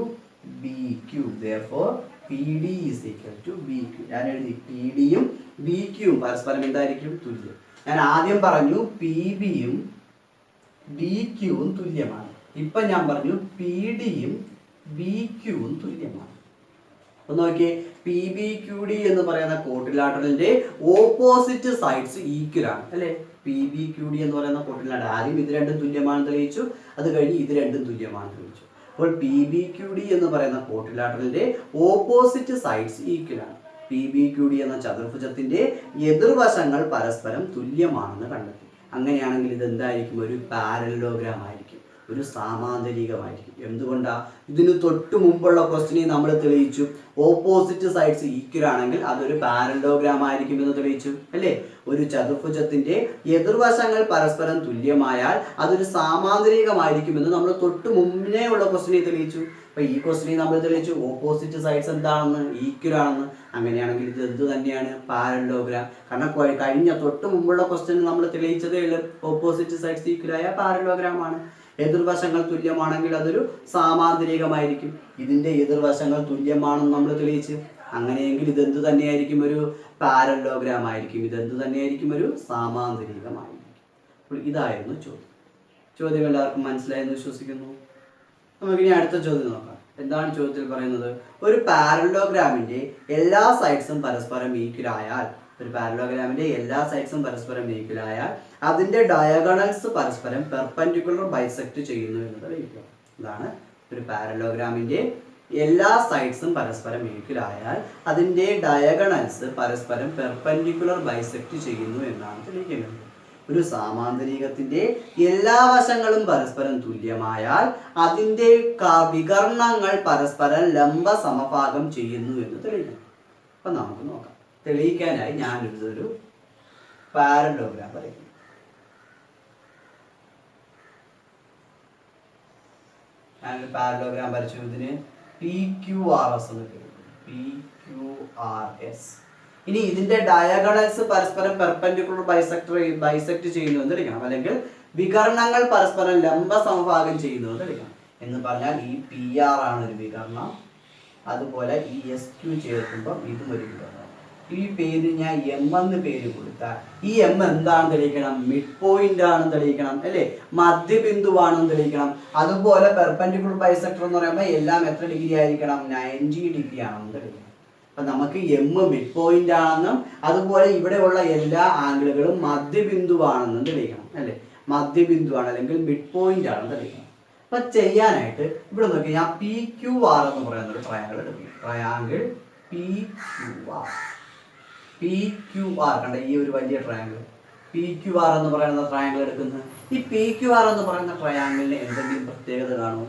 BQ. therefore PD is equal to BQ. ഞാൻ എഴുതി PDയും BQയും പരസ്പരം എന്തായിരിക്കും? തുല്യം. ഞാൻ ആദ്യം പറഞ്ഞു PBയും BQയും തുല്യമാണ്. ഇപ്പൊ ഞാൻ പറഞ്ഞു PDയും BQയും തുല്യമാണ്. അപ്പൊ നോക്കിയേ, PBQD എന്ന് പറയുന്ന കോട്ടിലാട്ടറിന്റെ ഓപ്പോസിറ്റ് സൈഡ്സ് ഈക്വൽ ആണ് അല്ലെ? PBQD എന്ന് പറയുന്ന കോട്ടിലാട്ടർ ആദ്യം ഇത് രണ്ടും തുല്യമാണെന്ന് തെളിയിച്ചു, അത് കഴിഞ്ഞ് ഇത് രണ്ടും തുല്യമാണെന്ന് തെളിയിച്ചു. അപ്പോൾ PBQD എന്ന് പറയുന്ന കോട്ടിലാട്ടറിന്റെ ഓപ്പോസിറ്റ് സൈഡ്സ് ഈക്വൽ ആണ്. PBQD എന്ന ചതുർഭുജത്തിന്റെ എതിർവശങ്ങൾ പരസ്പരം തുല്യമാണെന്ന് കണ്ടെത്തി. അങ്ങനെയാണെങ്കിൽ ഇത് എന്തായിരിക്കും? ഒരു പാരലോഗ്രാം ആയിരിക്കും, ഒരു സാമാന്തരികമായിരിക്കും. എന്തുകൊണ്ടാ? ഇതിന് തൊട്ട് മുമ്പുള്ള ക്വസ്റ്റ്യനിൽ നമ്മൾ തെളിയിച്ചു ഓപ്പോസിറ്റ് സൈഡ്സ് ഈക്വൽ ആണെങ്കിൽ അതൊരു പാരലോഗ്രാം ആയിരിക്കും എന്ന് തെളിയിച്ചു അല്ലേ? ഒരു ചതുർഭുജത്തിന്റെ എതിർവശങ്ങൾ പരസ്പരം തുല്യമായാൽ അതൊരു സാമാന്തരികമായിരിക്കുമെന്ന് നമ്മൾ തൊട്ട് മുന്നേ ഉള്ള ക്വസ്റ്റ്യനിൽ തെളിയിച്ചു. അപ്പൊ ഈ ക്വസ്റ്റ്യനിൽ നമ്മൾ തെളിയിച്ചു ഓപ്പോസിറ്റ് സൈഡ്സ് എന്താണെന്ന്? ഈക്വൽ ആണെന്ന്. അങ്ങനെയാണെങ്കിൽ ഇത് എന്ത് തന്നെയാണ്? പാരലോഗ്രാം. കാരണം കഴിഞ്ഞ തൊട്ട് മുമ്പുള്ള ക്വസ്റ്റ്യൻ നമ്മൾ തെളിയിച്ചതേ ഉള്ളൂ ഓപ്പോസിറ്റ് സൈഡ്സ് ഈക്വൽ ആയ പാരലോഗ്രാം ആണ്. എതിർവശങ്ങൾ തുല്യമാണെങ്കിൽ അതൊരു സാമാന്തരികമായിരിക്കും. ഇതിന്റെ എതിർവശങ്ങൾ തുല്യമാണെന്ന് നമ്മൾ തെളിയിച്ച്. അങ്ങനെയെങ്കിൽ ഇതെന്ത് തന്നെയായിരിക്കും? ഒരു പാരലോഗ്രാം ആയിരിക്കും. ഇതെന്ത് തന്നെയായിരിക്കും? ഒരു സാമാന്തരികമായിരിക്കും. അപ്പോൾ ഇതായിരുന്നു ചോദ്യം. ചോദ്യം എല്ലാവർക്കും മനസ്സിലായെന്ന് വിശ്വസിക്കുന്നു. നമുക്കിനി അടുത്ത ചോദ്യം നോക്കാം. എന്താണ് ചോദ്യത്തിൽ പറയുന്നത്? ഒരു പാരലോഗ്രാമിന്റെ എല്ലാ സൈഡ്സും പരസ്പരം ഈക്വൽ ആയാൽ, ഒരു പാരലോഗ്രാമിന്റെ എല്ലാ സൈഡ്സും പരസ്പരം ഈക്വൽ ആയാൽ അതിന്റെ ഡയഗണൽസ് പരസ്പരം പെർപെൻഡിക്കുലർ ബൈസെക്ട് ചെയ്യുന്നു എന്ന് തെളിയിക്കുക. ഇതാണ് ഒരു പാരലോഗ്രാമിന്റെ എല്ലാ സൈഡ്സും പരസ്പരം ഈക്വൽ ആയാൽ അതിന്റെ ഡയഗണൽസ് പരസ്പരം പെർപെൻഡിക്കുലർ ബൈസെക്ട് ചെയ്യുന്നു എന്നാണ് തെളിയിക്കുന്നത്. ഒരു സാമാന്തരികത്തിന്റെ എല്ലാ വശങ്ങളും പരസ്പരം തുല്യമായാൽ അതിന്റെ വികർണങ്ങൾ പരസ്പരം ലംബ സമഭാഗം ചെയ്യുന്നു എന്ന് തെളിയിക്കണം. അപ്പൊ നമുക്ക് നോക്കാം. തെളിയിക്കാനായി ഞാനൊരു പാരലോഗ്രാം വരയ്ക്കും. ഞാനൊരു പാരലോഗ്രാം വരച്ചു. ഇതിന് PQRS എന്ന് പേര്. PQRS. ഇനി ഇതിന്റെ ഡയഗണൽസ് പരസ്പരം പെർപെൻഡിക്കുലർ ബൈസെക്ട് ചെയ്യുന്നു എന്ന് തെളിയിക്കണം. അല്ലെങ്കിൽ വികർണങ്ങൾ പരസ്പരം ലംബ സമഭാഗം ചെയ്യുന്നു എന്ന് തെളിയിക്കണം. എന്ന് പറഞ്ഞാൽ ഈ PR ആണ് ഒരു വികർണം, അതുപോലെ ഈ SQ ചേർക്കുമ്പോൾ ഇതും ഒരു വികർണം. ഈ പേര് ഞാൻ M എന്ന് പേര് കൊടുത്താൽ ഈ M എന്താണെന്ന് തെളിയിക്കണം? മിഡ് പോയിന്റ് ആണെന്ന് തെളിയിക്കണം അല്ലേ? മധ്യബിന്ദുവാണെന്ന് തെളിയിക്കണം. അതുപോലെ പെർപെൻഡിക്കുലർ ബൈസെക്ടർ എന്ന് പറയുമ്പോൾ എല്ലാം എത്ര ഡിഗ്രി ആയിരിക്കണം? 90 ഡിഗ്രി ആണെന്ന് തെളിയിക്കണം. അപ്പൊ നമുക്ക് M മിഡ് പോയിന്റ് ആണെന്നും അതുപോലെ ഇവിടെയുള്ള എല്ലാ ആംഗിളുകളും മധ്യബിന്ദുവാണെന്നും തെളിയിക്കണം അല്ലേ? മധ്യബിന്ദുവാണ് അല്ലെങ്കിൽ മിഡ് പോയിന്റ് ആണെന്ന് തെളിയിക്കണം. അപ്പൊ ചെയ്യാനായിട്ട് ഇവിടെ നോക്കി ഞാൻ PQR എന്ന് പറയുന്ന ഒരു ട്രയാങ്കിൾ എടുക്കും. ട്രയാങ്കിൾ PQR കണ്ട ഈ ഒരു വലിയ ട്രയാങ്കിൾ PQR എന്ന് പറയുന്ന ട്രയാങ്കിൾ എടുക്കുന്നത്. ഈ PQR എന്ന് പറയുന്ന ട്രയാങ്കിളിന് എന്തെങ്കിലും പ്രത്യേകത കാണും?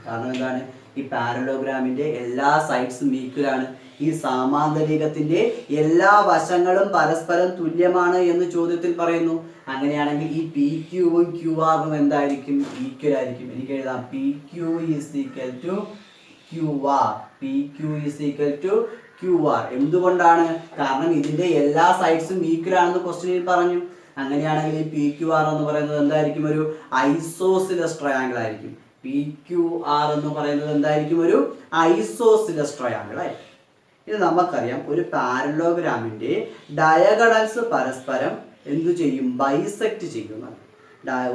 കാരണം എന്താണ്? ഈ പാരലോഗ്രാമിന്റെ എല്ലാ സൈഡ്സും ഈക്വൽ ആണ്. ഈ സാമാന്തരികത്തിന്റെ എല്ലാ വശങ്ങളും പരസ്പരം തുല്യമാണ് എന്ന് ചോദ്യത്തിൽ പറയുന്നു. അങ്ങനെയാണെങ്കിൽ ഈ PQവും QRും എന്തായിരിക്കും? ഈക്വൽ ആയിരിക്കും. എനിക്ക് എഴുതാം PQ is equal to QR. PQ is equal to QR. എന്തുകൊണ്ടാണ്? കാരണം ഇതിന്റെ എല്ലാ സൈഡ്സും ഈക്വൽ ആണെന്ന് ക്വസ്റ്റ്യനിൽ പറഞ്ഞു. അങ്ങനെയാണെങ്കിൽ ഈ PQR എന്ന് പറയുന്നത് എന്തായിരിക്കും? ഒരു ഐസോസിലസ് ട്രയാങ്കിൾ ആയിരിക്കും. PQR എന്ന് പറയുന്നത് എന്തായിരിക്കും? ഒരു ഐസോസിലസ് ട്രയാങ്കിൾ ആയിരിക്കും. ഇത് നമുക്കറിയാം ഒരു പാരലോഗ്രാമിന്റെ ഡയഗണൽസ് പരസ്പരം എന്തു ചെയ്യും? ബൈസെക്ട് ചെയ്യുന്നതാണ്.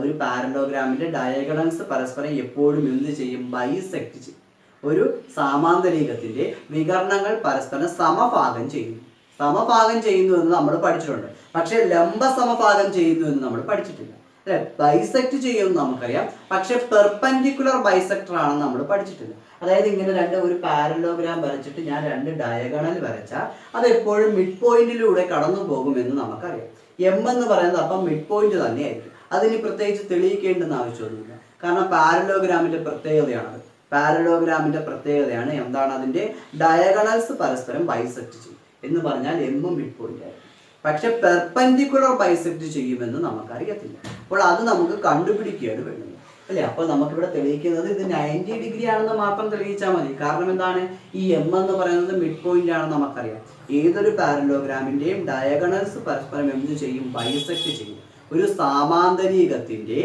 ഒരു പാരലോഗ്രാമിന്റെ ഡയഗണൽസ് പരസ്പരം എപ്പോഴും എന്ത് ചെയ്യും? ബൈസെക്ട് ചെയ്യും. ഒരു സാമാന്തരികത്തിന്റെ വികർണങ്ങൾ പരസ്പരം സമഭാഗം ചെയ്യുന്നു. സമഭാഗം ചെയ്യുന്നു എന്ന് നമ്മൾ പഠിച്ചിട്ടുണ്ട്, പക്ഷെ ലംബ സമഭാഗം ചെയ്യുന്നു എന്ന് നമ്മൾ പഠിച്ചിട്ടില്ല. അല്ലെ? ബൈസെക്ട് ചെയ്യുമെന്ന് നമുക്കറിയാം, പക്ഷെ പെർപെൻഡിക്കുലർ ബൈസെക്ടർ ആണെന്ന് നമ്മൾ പഠിച്ചിട്ടില്ല. അതായത് ഇങ്ങനെ ഒരു പാരലോഗ്രാം വരച്ചിട്ട് ഞാൻ 2 ഡയഗണൽ വരച്ചാൽ അത് എപ്പോഴും മിഡ് പോയിന്റിലൂടെ കടന്നു പോകുമെന്ന് നമുക്കറിയാം. എം എന്ന് പറയുന്നത് അപ്പം മിഡ് പോയിന്റ് തന്നെയായിരിക്കും. അതിന് പ്രത്യേകിച്ച് തെളിയിക്കേണ്ടെന്ന് ആവശ്യമൊന്നുമില്ല, കാരണം പാരലോഗ്രാമിന്റെ പ്രത്യേകതയാണത്. പാരലോഗ്രാമിന്റെ പ്രത്യേകതയാണ് എന്താണ്? അതിന്റെ ഡയഗണൽസ് പരസ്പരം ബൈസെക്ട് ചെയ്യും എന്ന് പറഞ്ഞാൽ എം മിഡ് പോയിന്റ് ആയിരിക്കും. പക്ഷെ പെർപെൻഡിക്കുലർ ബൈസെക്ട് ചെയ്യുമെന്ന് നമുക്കറിയത്തില്ല. അപ്പോൾ അത് നമുക്ക് കണ്ടുപിടിക്കുകയാണ് വേണ്ടത്, അല്ലേ? അപ്പോൾ നമുക്കിവിടെ തെളിയിക്കുന്നത് ഇത് 90 ഡിഗ്രി ആണെന്ന് മാത്രം തെളിയിച്ചാൽ മതി. കാരണം എന്താണ്? ഈ എം എന്ന് പറയുന്നത് മിഡ് പോയിന്റ് ആണെന്ന് നമുക്കറിയാം. ഏതൊരു പാരലോഗ്രാമിന്റെയും ഡയഗണൽസ് പരസ്പരം എന്ത് ചെയ്യും? ബൈസെക്ട് ചെയ്യും. ഒരു സാമാന്തരീകത്തിന്റെ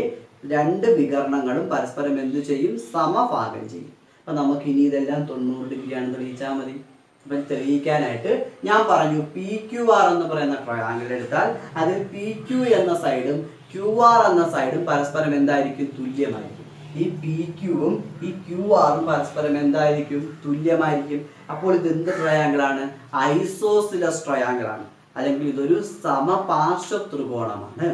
2 വികരണങ്ങളും പരസ്പരം എന്ത് ചെയ്യും? സമഭാഗം ചെയ്യും. അപ്പൊ നമുക്ക് ഇനി ഇതെല്ലാം 90 ഡിഗ്രി ആണെന്ന് തെളിയിച്ചാൽ മതി. അപ്പം തെളിയിക്കാനായിട്ട് ഞാൻ പറഞ്ഞു PQR എന്ന് പറയുന്ന ട്രയാങ്കിൾ എടുത്താൽ അതിൽ PQ എന്ന സൈഡും QR എന്ന സൈഡും പരസ്പരം എന്തായിരിക്കും? തുല്യമായിരിക്കും. ഈ PQവും ഈ QRും പരസ്പരം എന്തായിരിക്കും? തുല്യമായിരിക്കും. അപ്പോൾ ഇത് എന്ത് ട്രയാങ്കിൾ ആണ്? ഐസോസിലസ് ട്രയാങ്കിൾ ആണ്, അല്ലെങ്കിൽ ഇതൊരു സമപാർശ്വ ത്രികോണമാണ്.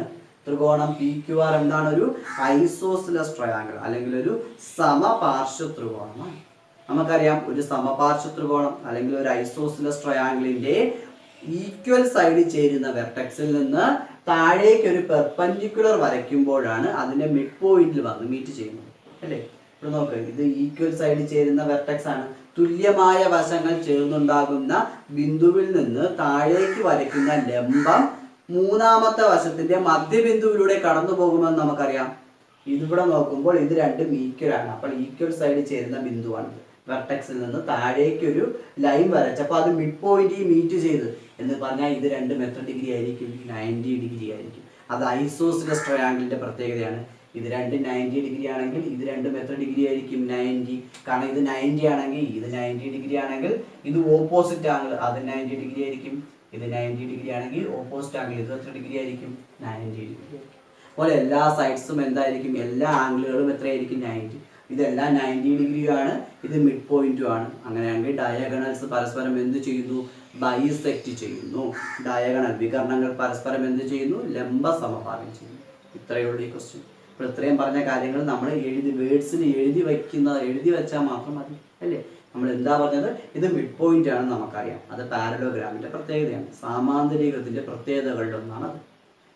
ത്രികോണം PQR എന്താണ്? ഒരു ഐസോസിലസ് ട്രയാങ്കിൾ, അല്ലെങ്കിൽ ഒരു സമപാർശ്വ ത്രികോണമാണ്. നമുക്കറിയാം ഒരു സമപാർശ്വ ത്രികോണം അല്ലെങ്കിൽ ഒരു ഐസോസിലസ് ട്രയാങ്കിളിന്റെ ഈക്വൽ സൈഡിൽ ചേരുന്ന വെർട്ടെക്സിൽ നിന്ന് താഴേക്ക് ഒരു പെർപെൻഡിക്കുലർ വരയ്ക്കുമ്പോഴാണ് അതിന്റെ മിഡ് പോയിന്റിൽ വന്ന് മീറ്റ് ചെയ്യുന്നത്, അല്ലേ? ഇവിടെ നോക്ക്, ഇത് ഈക്വൽ സൈഡിൽ ചേരുന്ന വെർട്ടെക്സ് ആണ്. തുല്യമായ വശങ്ങൾ ചേർന്നുണ്ടാകുന്ന ബിന്ദുവിൽ നിന്ന് താഴേക്ക് വരയ്ക്കുന്ന ലംബം മൂന്നാമത്തെ വശത്തിന്റെ മധ്യബിന്ദുവിലൂടെ കടന്നു പോകുമെന്ന് നമുക്കറിയാം. ഇതിവിടെ നോക്കുമ്പോൾ ഇത് രണ്ടും ഈക്വൽ ആണ്. അപ്പോൾ ഈക്വൽ സൈഡിൽ ചേരുന്ന ബിന്ദുവാണ്. വെർട്ടെക്സിൽ നിന്ന് താഴേക്ക് ഒരു ലൈൻ വരച്ചപ്പോൾ അത് മിഡ് പോയിന്റ് മീറ്റ് ചെയ്ത് എന്ന് പറഞ്ഞാൽ ഇത് രണ്ടും എത്ര ഡിഗ്രി ആയിരിക്കും? 90 ഡിഗ്രി ആയിരിക്കും. അത് ഐസോസിലസ് ട്രയാങ്കിളിന്റെ പ്രത്യേകതയാണ്. ഇത് രണ്ടും 90 ഡിഗ്രി ആണെങ്കിൽ ഇത് രണ്ടും എത്ര ഡിഗ്രി ആയിരിക്കും? 90. കാരണം ഇത് 90 ആണെങ്കിൽ ഇത് 90 ഡിഗ്രി ആണെങ്കിൽ ഇത് ഓപ്പോസിറ്റ് ആംഗിൾ അത് 90 ഡിഗ്രി ആയിരിക്കും. ഇത് 90 ഡിഗ്രി ആണെങ്കിൽ ഓപ്പോസിറ്റ് ആംഗിൾ ഇത് എത്ര ഡിഗ്രി ആയിരിക്കും? 90 ഡിഗ്രി ആയിരിക്കും. അപ്പോൾ എല്ലാ സൈഡ്സും എന്തായിരിക്കും? എല്ലാ ആംഗിളുകളും എത്രയായിരിക്കും? 90. ഇതെല്ലാം 90 ഡിഗ്രിയാണ്, ഇത് മിഡ് പോയിന്റും ആണ്. അങ്ങനെയാണെങ്കിൽ ഡയഗണൽസ് പരസ്പരം എന്ത് ചെയ്യുന്നു? ബൈസെക്ട് ചെയ്യുന്നു. ഡയഗണൽ വികരണങ്ങൾ പരസ്പരം എന്ത് ചെയ്യുന്നു? ലംബ സമഭാഗം ചെയ്യുന്നു. ഇത്രയേ ഉള്ളൂ ഈ ക്വസ്റ്റ്യൻ. അപ്പോൾ ഇത്രയും പറഞ്ഞ കാര്യങ്ങൾ നമ്മൾ വേർഡ്സിൽ എഴുതി വെച്ചാൽ മാത്രം മതി, അല്ലേ? നമ്മൾ എന്താ പറഞ്ഞത്? ഇത് മിഡ് പോയിന്റ് ആണെന്ന് നമുക്കറിയാം. അത് പാരലോഗ്രാമിന്റെ പ്രത്യേകതയാണ്, സാമാന്തരീകത്തിന്റെ പ്രത്യേകതകളിലൊന്നാണ് അത്.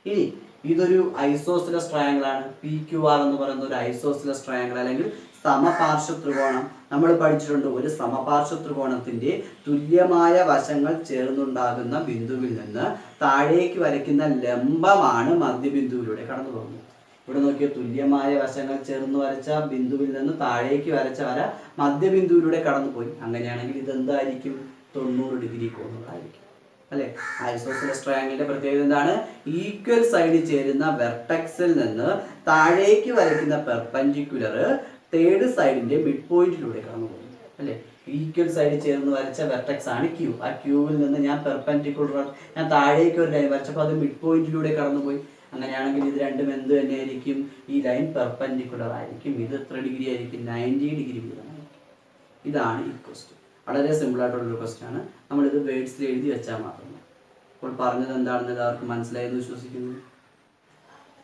ഇനി ഇതൊരു ഐസോസിലസ് ട്രയാങ്കിൾ ആണ്. PQR എന്ന് പറയുന്ന ഒരു ഐസോസിലസ് ട്രയാങ്കിൾ അല്ലെങ്കിൽ സമപാർശ്വ ത്രികോണം. നമ്മൾ പഠിച്ചിട്ടുണ്ട് ഒരു സമപാർശ്വ ത്രികോണത്തിന്റെ തുല്യമായ വശങ്ങൾ ചേർന്നുണ്ടാകുന്ന ബിന്ദുവിൽ നിന്ന് താഴേക്ക് വരയ്ക്കുന്ന ലംബമാണ് മധ്യബിന്ദുവിലൂടെ കടന്നു പോകുന്നത്. ഇവിടെ നോക്കിയ തുല്യമായ വശങ്ങൾ ചേർന്ന് വരച്ച ബിന്ദുവിൽ നിന്ന് താഴേക്ക് വരച്ച വര മധ്യബിന്ദുവിലൂടെ കടന്നുപോയി. അങ്ങനെയാണെങ്കിൽ ഇതെന്തായിരിക്കും? 90 ഡിഗ്രി കോണുകളായിരിക്കും, അല്ലെ? ഐസോസിലസ് ട്രയാങ്കിളിന്റെ പ്രത്യേകത എന്താണ്? ഈക്വൽ സൈഡിൽ ചേരുന്ന വെർട്ടെക്സിൽ നിന്ന് താഴേക്ക് വരയ്ക്കുന്ന പെർപെൻഡിക്കുലർ തേർഡ് സൈഡിന്റെ മിഡ് പോയിന്റിലൂടെ കടന്നു പോകുന്നു, അല്ലെ? ഈക്വൽ സൈഡിൽ ചേർന്ന് വരച്ച വെർട്ടെക്സ് ആണ് Q. ആ Qവിൽ നിന്ന് ഞാൻ പെർപെൻഡിക്കുലർ ഞാൻ താഴേക്ക് ഒരു ലൈൻ വരച്ചപ്പോൾ അത് മിഡ് പോയിന്റിലൂടെ കടന്നുപോയി. അങ്ങനെയാണെങ്കിൽ ഇത് രണ്ടും എന്ത് തന്നെയായിരിക്കും? ഈ ലൈൻ പെർപെൻഡിക്കുലർ ആയിരിക്കും. ഇത് എത്ര ഡിഗ്രി ആയിരിക്കും? 90 ഡിഗ്രി വീതമായിരിക്കും. ഇതാണ് ഈ ക്വസ്റ്റ്യൻ. വളരെ സിമ്പിൾ ആയിട്ടുള്ളൊരു ക്വസ്റ്റ്യൻ ആണ്. നമ്മളിത് വേർഡ്സിൽ എഴുതി വെച്ചാൽ മാത്രം. അപ്പോൾ പറഞ്ഞത് എന്താണെന്ന് എല്ലാവർക്കും മനസ്സിലായെന്ന് വിശ്വസിക്കുന്നു.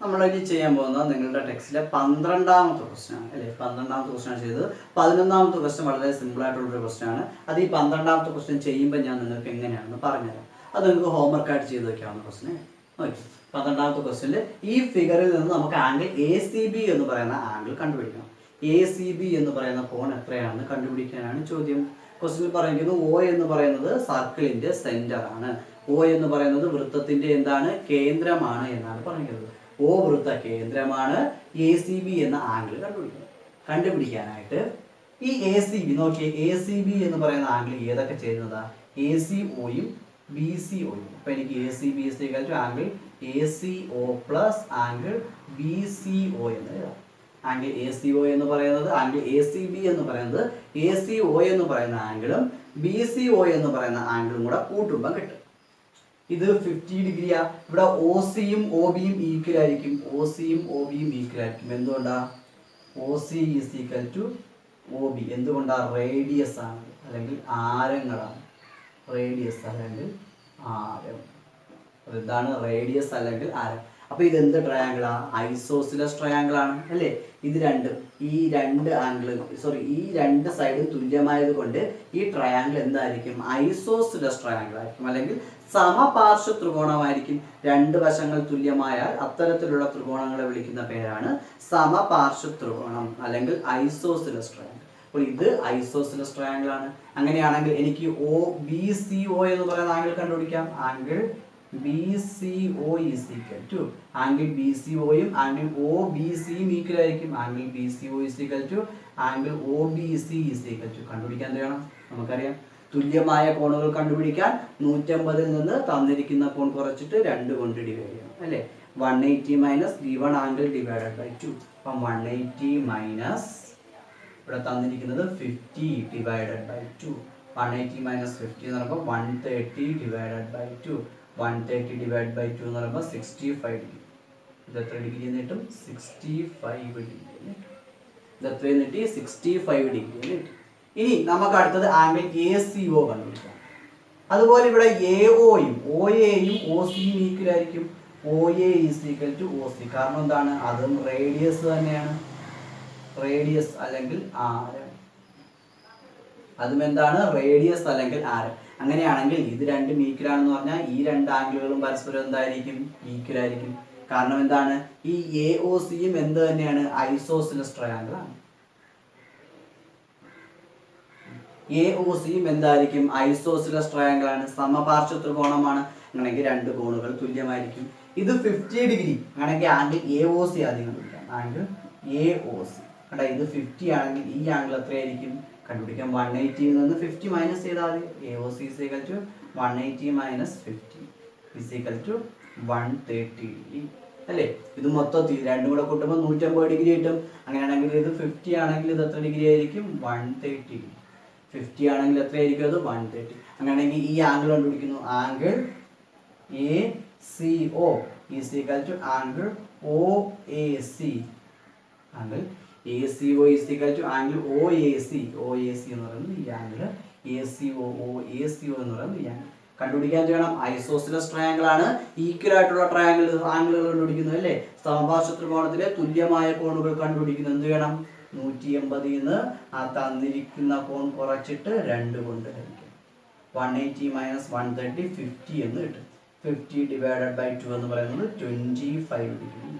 നമ്മളിനി ചെയ്യാൻ പോകുന്നത് നിങ്ങളുടെ ടെക്സ്റ്റിലെ 12ാമത്തെ ക്വസ്റ്റ്യൻ ആണ്, അല്ലേ? 12ാമത്തെ ക്വസ്റ്റ്യൻ ആണ് ചെയ്തത്. 11ാമത്തെ ക്വസ്റ്റ്യൻ വളരെ സിമ്പിൾ ആയിട്ടുള്ളൊരു ക്വസ്റ്റ്യൻ ആണ്. അത് ഈ 12ാമത്തെ ക്വസ്റ്റ്യൻ ചെയ്യുമ്പോൾ ഞാൻ നിങ്ങൾക്ക് എങ്ങനെയാണെന്ന് പറഞ്ഞുതരാം. അത് നിങ്ങൾക്ക് ഹോംവർക്ക് ആയിട്ട് ചെയ്ത് വെക്കാവുന്ന ക്വസ്റ്റ്യൻ. ഓക്കെ, 12ാമത്തെ ക്വസ്റ്റ്യനിൽ ഈ ഫിഗറിൽ നിന്ന് നമുക്ക് ആംഗിൾ ACB എന്ന് പറയുന്ന ആംഗിൾ കണ്ടുപിടിക്കണം. ACB എന്ന് പറയുന്ന കോൺ എത്രയാണെന്ന് കണ്ടുപിടിക്കാനാണ് ചോദ്യം. ക്വസ്റ്റ്യനിൽ പറയുന്നത് O എന്ന് പറയുന്നത് സർക്കിളിന്റെ സെന്റർ ആണ്. O എന്ന് പറയുന്നത് വൃത്തത്തിന്റെ എന്താണ്? കേന്ദ്രമാണ് എന്നാണ് പറയുന്നത്. O വൃത്ത കേന്ദ്രമാണ്. ACB എന്ന ആംഗിൾ കണ്ടുപിടിക്കാനായിട്ട് ഈ ACB നോക്കിയേ. ACB എന്ന് പറയുന്ന ആംഗിൾ ഏതൊക്കെ ചേരുന്നതാ? ACOയും BCOയും. അപ്പൊ എനിക്ക് ACB angle ACO plus angle BCO എന്ന് എഴുതാം. ആംഗിൾ ACO എന്ന് പറയുന്നത് ആംഗിൾ ACB എന്ന് പറയുന്നത് ACO എന്ന് പറയുന്ന ആംഗിളും BCO എന്ന് പറയുന്ന ആംഗിളും കൂടെ കൂട്ടുമ്പോൾ കിട്ടും. ഇത് 50 ഡിഗ്രിയാ. ഇവിടെ OCയും OBയും ഈക്വൽ ആയിരിക്കും. OCയും OBയും ഈക്വൽ ആയിരിക്കും. എന്തുകൊണ്ടാ? OC is equal to OB. എന്തുകൊണ്ടാ? റേഡിയസ് ആണ്, അല്ലെങ്കിൽ ആരങ്ങളാണ്. റേഡിയസ് അല്ലെങ്കിൽ ആരം. ഇതാണ് റേഡിയസ് അല്ലെങ്കിൽ ആരം. അപ്പോൾ ഇതെന്ത് ട്രയാങ്കിളാ? ഐസോസിലസ് ട്രയാങ്കിൾ ആണ് അല്ലേ? ഇത് രണ്ടും ഈ രണ്ട് ഈ രണ്ട് സൈഡും തുല്യമായത് കൊണ്ട് ഈ ട്രയാങ്കിൾ എന്തായിരിക്കും? ഐസോസിലസ് ട്രയാങ്കിൾ ആയിരിക്കും, അല്ലെങ്കിൽ സമപാർശ്വ ത്രികോണമായിരിക്കും. രണ്ട് വശങ്ങൾ തുല്യമായാൽ അത്തരത്തിലുള്ള ത്രികോണങ്ങളെ വിളിക്കുന്ന പേരാണ് സമപാർശ്വ ത്രികോണം അല്ലെങ്കിൽ ഐസോസിലസ് ട്രയാങ്കിൾ. അപ്പോൾ ഇത് ഐസോസിലസ് ട്രയാങ്കിൾ ആണ്. അങ്ങനെയാണെങ്കിൽ എനിക്ക് OBCO എന്ന് പറയുന്ന ആംഗിൾ കണ്ടുപിടിക്കാം. Angle BCO is equal to angle BCOയും ആംഗിൾ OBCയും ഈക്വൽ ആയിരിക്കും. Angle BCO is equal to angle OBC is equal to കണ്ടുപിടിക്കാൻ വേണം. നമുക്കറിയാം തുല്യമായ കോണുകൾ കണ്ടുപിടിക്കാൻ 150 നിന്ന് തന്നിരിക്കുന്ന കോൺ കുറച്ചിട്ട് 2 കൊണ്ട് ഡിവൈഡ് ചെയ്യണം അല്ലേ? 180 minus V1 angle divided by 2. അപ്പം 180 മൈനസ് ഇവിടെ തന്നിരിക്കുന്നത് 50 ഡിവൈഡഡ് ബൈ 2. 180 മൈനസ് 50 എന്ന് പറയുമ്പോൾ 130 ഡിവൈഡഡ് ബൈ 2. 130 ഡിവൈഡ് ബൈ 2 എന്ന് പറയുമ്പോൾ 65 ഡിഗ്രി. ഇത് എത്ര ഡിഗ്രി എന്നിട്ടും? 65 ഡിഗ്രി. ഇത് എത്ര എന്നിട്ട്? 65 ഡിഗ്രി എന്നിട്ട്. ഇനി നമുക്ക് അടുത്തത് ആംഗിൾ ACO കണ്ടുപിടിക്കാം. അതുപോലെ ഇവിടെ AOയും OAയും OCയും ഈക്വൽ ആയിരിക്കും. OA is equal to OC. കാരണം എന്താണ്? അതും റേഡിയസ് തന്നെയാണ്. റേഡിയസ് അല്ലെങ്കിൽ ആരം. അതും എന്താണ്? റേഡിയസ് അല്ലെങ്കിൽ ആരം. അങ്ങനെയാണെങ്കിൽ ഇത് രണ്ടും ഈക്വൽ ആണെന്ന് പറഞ്ഞാൽ ഈ രണ്ട് ആംഗിളുകളും പരസ്പരം എന്തായിരിക്കും? ഈക്വൽ ആയിരിക്കും. കാരണം എന്താണ്? ഈ AOCയും എന്ത് തന്നെയാണ്? ഐസോസിലസ് ട്രയാങ്കിൾ ആണ്. AOCയും എന്തായിരിക്കും? ഐസോസിലസ് ട്രയാങ്കിൾ ആണ്, സമപാർശ്വ ത്രികോണമാണ്. അങ്ങനെയെങ്കിൽ രണ്ട് കോണുകൾ തുല്യമായിരിക്കും. ഇത് 50 ഡിഗ്രി അങ്ങനെയെങ്കിൽ ആംഗിൾ AOC ആദ്യം കണ്ടുപിടിക്കാം. ആംഗിൾ AOC കണ്ടാ, ഇത് 50 ആണെങ്കിൽ ഈ ആംഗിൾ എത്രയായിരിക്കും? കണ്ടുപിടിക്കാം. 180 നിന്ന് 50 മൈനസ് ചെയ്താൽ മതി. AOC is equal to 180 minus 50 is equal to 130 degree അല്ലേ? ഇത് മൊത്തത്തിൽ രണ്ടും കൂടെ കൂട്ടുമ്പോൾ 150 ഡിഗ്രി കിട്ടും. അങ്ങനെയാണെങ്കിൽ ഇത് 50 ആണെങ്കിൽ ഇത് എത്ര ഡിഗ്രി ആയിരിക്കും? 130 ഡിഗ്രി. 50 ആണെങ്കിൽ എത്രയായിരിക്കും? അത് 130. അങ്ങനെയാണെങ്കിൽ ഈ ആംഗിൾ കണ്ടുപിടിക്കുന്നു. Angle ACO is equal to angle OAC. Angle ACO is equal to angle OAC. OAC എന്ന് പറയുന്നത് ഈ ആംഗിൾ, ACO എന്ന് പറയുന്നത് ഈ ആംഗിൾ. കണ്ടുപിടിക്കാൻ ചെയ്യണം. ഐസോസിലസ് ട്രയാങ്കിൾ ആണ്. ഈക്വൽ ആയിട്ടുള്ള ആംഗിളുകൾ കണ്ടുപിടിക്കുന്നത് അല്ലേ? സമപാർശ്വ ത്രികോണത്തിലെ തുല്യമായ കോണുകൾ കണ്ടുപിടിക്കുന്നത് എന്ത് വേണം? 180 നിന്ന് ആ തന്നിരിക്കുന്ന കോൺ കുറച്ചിട്ട് 2 കൊണ്ട് ഹരിക്കും. 180 മൈനസ് 130 50 എന്ന് കിട്ടും. 50 ഡിവൈഡഡ് ബൈ 2 എന്ന് പറയുന്നത് 25 ഡിഗ്രി.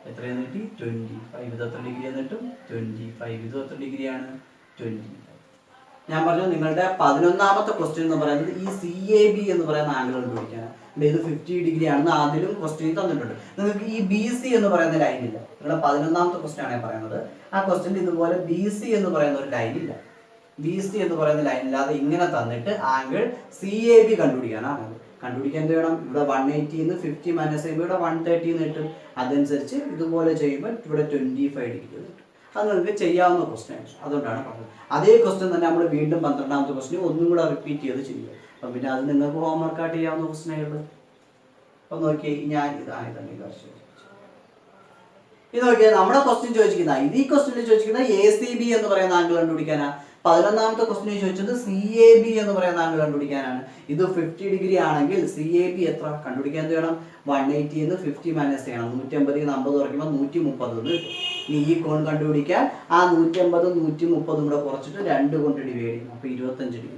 എത്രയെന്ന് കിട്ടി? 25. ഇത് എത്ര ഡിഗ്രി എന്നിട്ടും? 25. ഇത് എത്ര ഡിഗ്രിയാണ്? 25. ഞാൻ പറഞ്ഞു നിങ്ങളുടെ 11ാമത്തെ ക്വസ്റ്റ്യൻ എന്ന് പറയുന്നത് ഈ CAB എന്ന് പറയുന്ന ആംഗിൾ കണ്ടുപിടിക്കാനാണ്. ഇത് 50 ഡിഗ്രി ആണെന്ന് ആദ്യം ക്വസ്റ്റ്യൻ തന്നിട്ടുണ്ട്. നിങ്ങൾക്ക് ഈ BC എന്ന് പറയുന്ന ലൈൻ ഇല്ല. നിങ്ങളുടെ 11ാമത്തെ ക്വസ്റ്റ്യൻ ആണ് പറയുന്നത്. ആ ക്വസ്റ്റ്യൻ ഇതുപോലെ BC എന്ന് പറയുന്ന ഒരു ലൈൻ ഇല്ല. BC എന്ന് പറയുന്ന ലൈൻ ഇല്ലാതെ ഇങ്ങനെ തന്നിട്ട് ആംഗിൾ CAB കണ്ടുപിടിക്കാനാണ്. കണ്ടുപിടിക്കാൻ എന്ത് വേണം? ഇവിടെ 180 നിന്ന് 50 മൈനസ് ചെയ്യുമ്പോൾ ഇവിടെ 130 എന്ന് കിട്ടും. അതനുസരിച്ച് ഇതുപോലെ ചെയ്യുമ്പോൾ ഇവിടെ 25 ഡിഗ്രി കിട്ടും. അത് നിങ്ങൾക്ക് ചെയ്യാവുന്ന ക്വസ്റ്റ്യൻ ആണ്. അതുകൊണ്ടാണ് പറഞ്ഞത്. അതേ ക്വസ്റ്റ്യൻ തന്നെ നമ്മൾ വീണ്ടും 12ാമത്തെ ക്വസ്റ്റ്യൻ ഒന്നും കൂടെ റിപ്പീറ്റ് ചെയ്ത് ചെയ്യുക. അപ്പം പിന്നെ അത് നിങ്ങൾക്ക് ഹോംവർക്കായിട്ട് ചെയ്യാവുന്ന ക്വസ്റ്റ്യനുകൾ. അപ്പം നോക്കിയേ, ഞാൻ ഇത് നോക്കിയാൽ നമ്മുടെ ക്വസ്റ്റ്യൻ ചോദിച്ചിരിക്കുന്ന ഈ ക്വസ്റ്റ്യനിൽ ചോദിച്ചിരിക്കുന്ന ACB എന്ന് പറയുന്ന ആംഗിൾ കണ്ടുപിടിക്കാനാണ്. 11ാമത്തെ ക്വസ്റ്റ്യൻ ചോദിച്ചത് CAB എന്ന് പറയുന്ന ആംഗിൾ കണ്ടുപിടിക്കാനാണ്. ഇത് 50 ഡിഗ്രി ആണെങ്കിൽ CAB എത്ര കണ്ടുപിടിക്കാൻ വേണം? 180 നിന്ന് 50 മൈനസ് ചെയ്യണം. 150 നിന്ന് 50 കുറയ്ക്കുമ്പോൾ 130 എന്ന് കിട്ടും. ഇനി ഈ കോൺ കണ്ടുപിടിക്കാൻ ആ 150 130 കൂടെ കുറച്ചിട്ട് 2 കൊണ്ട് ഡിവൈഡ് ചെയ്യണം. അപ്പോൾ 25 ഡിഗ്രി.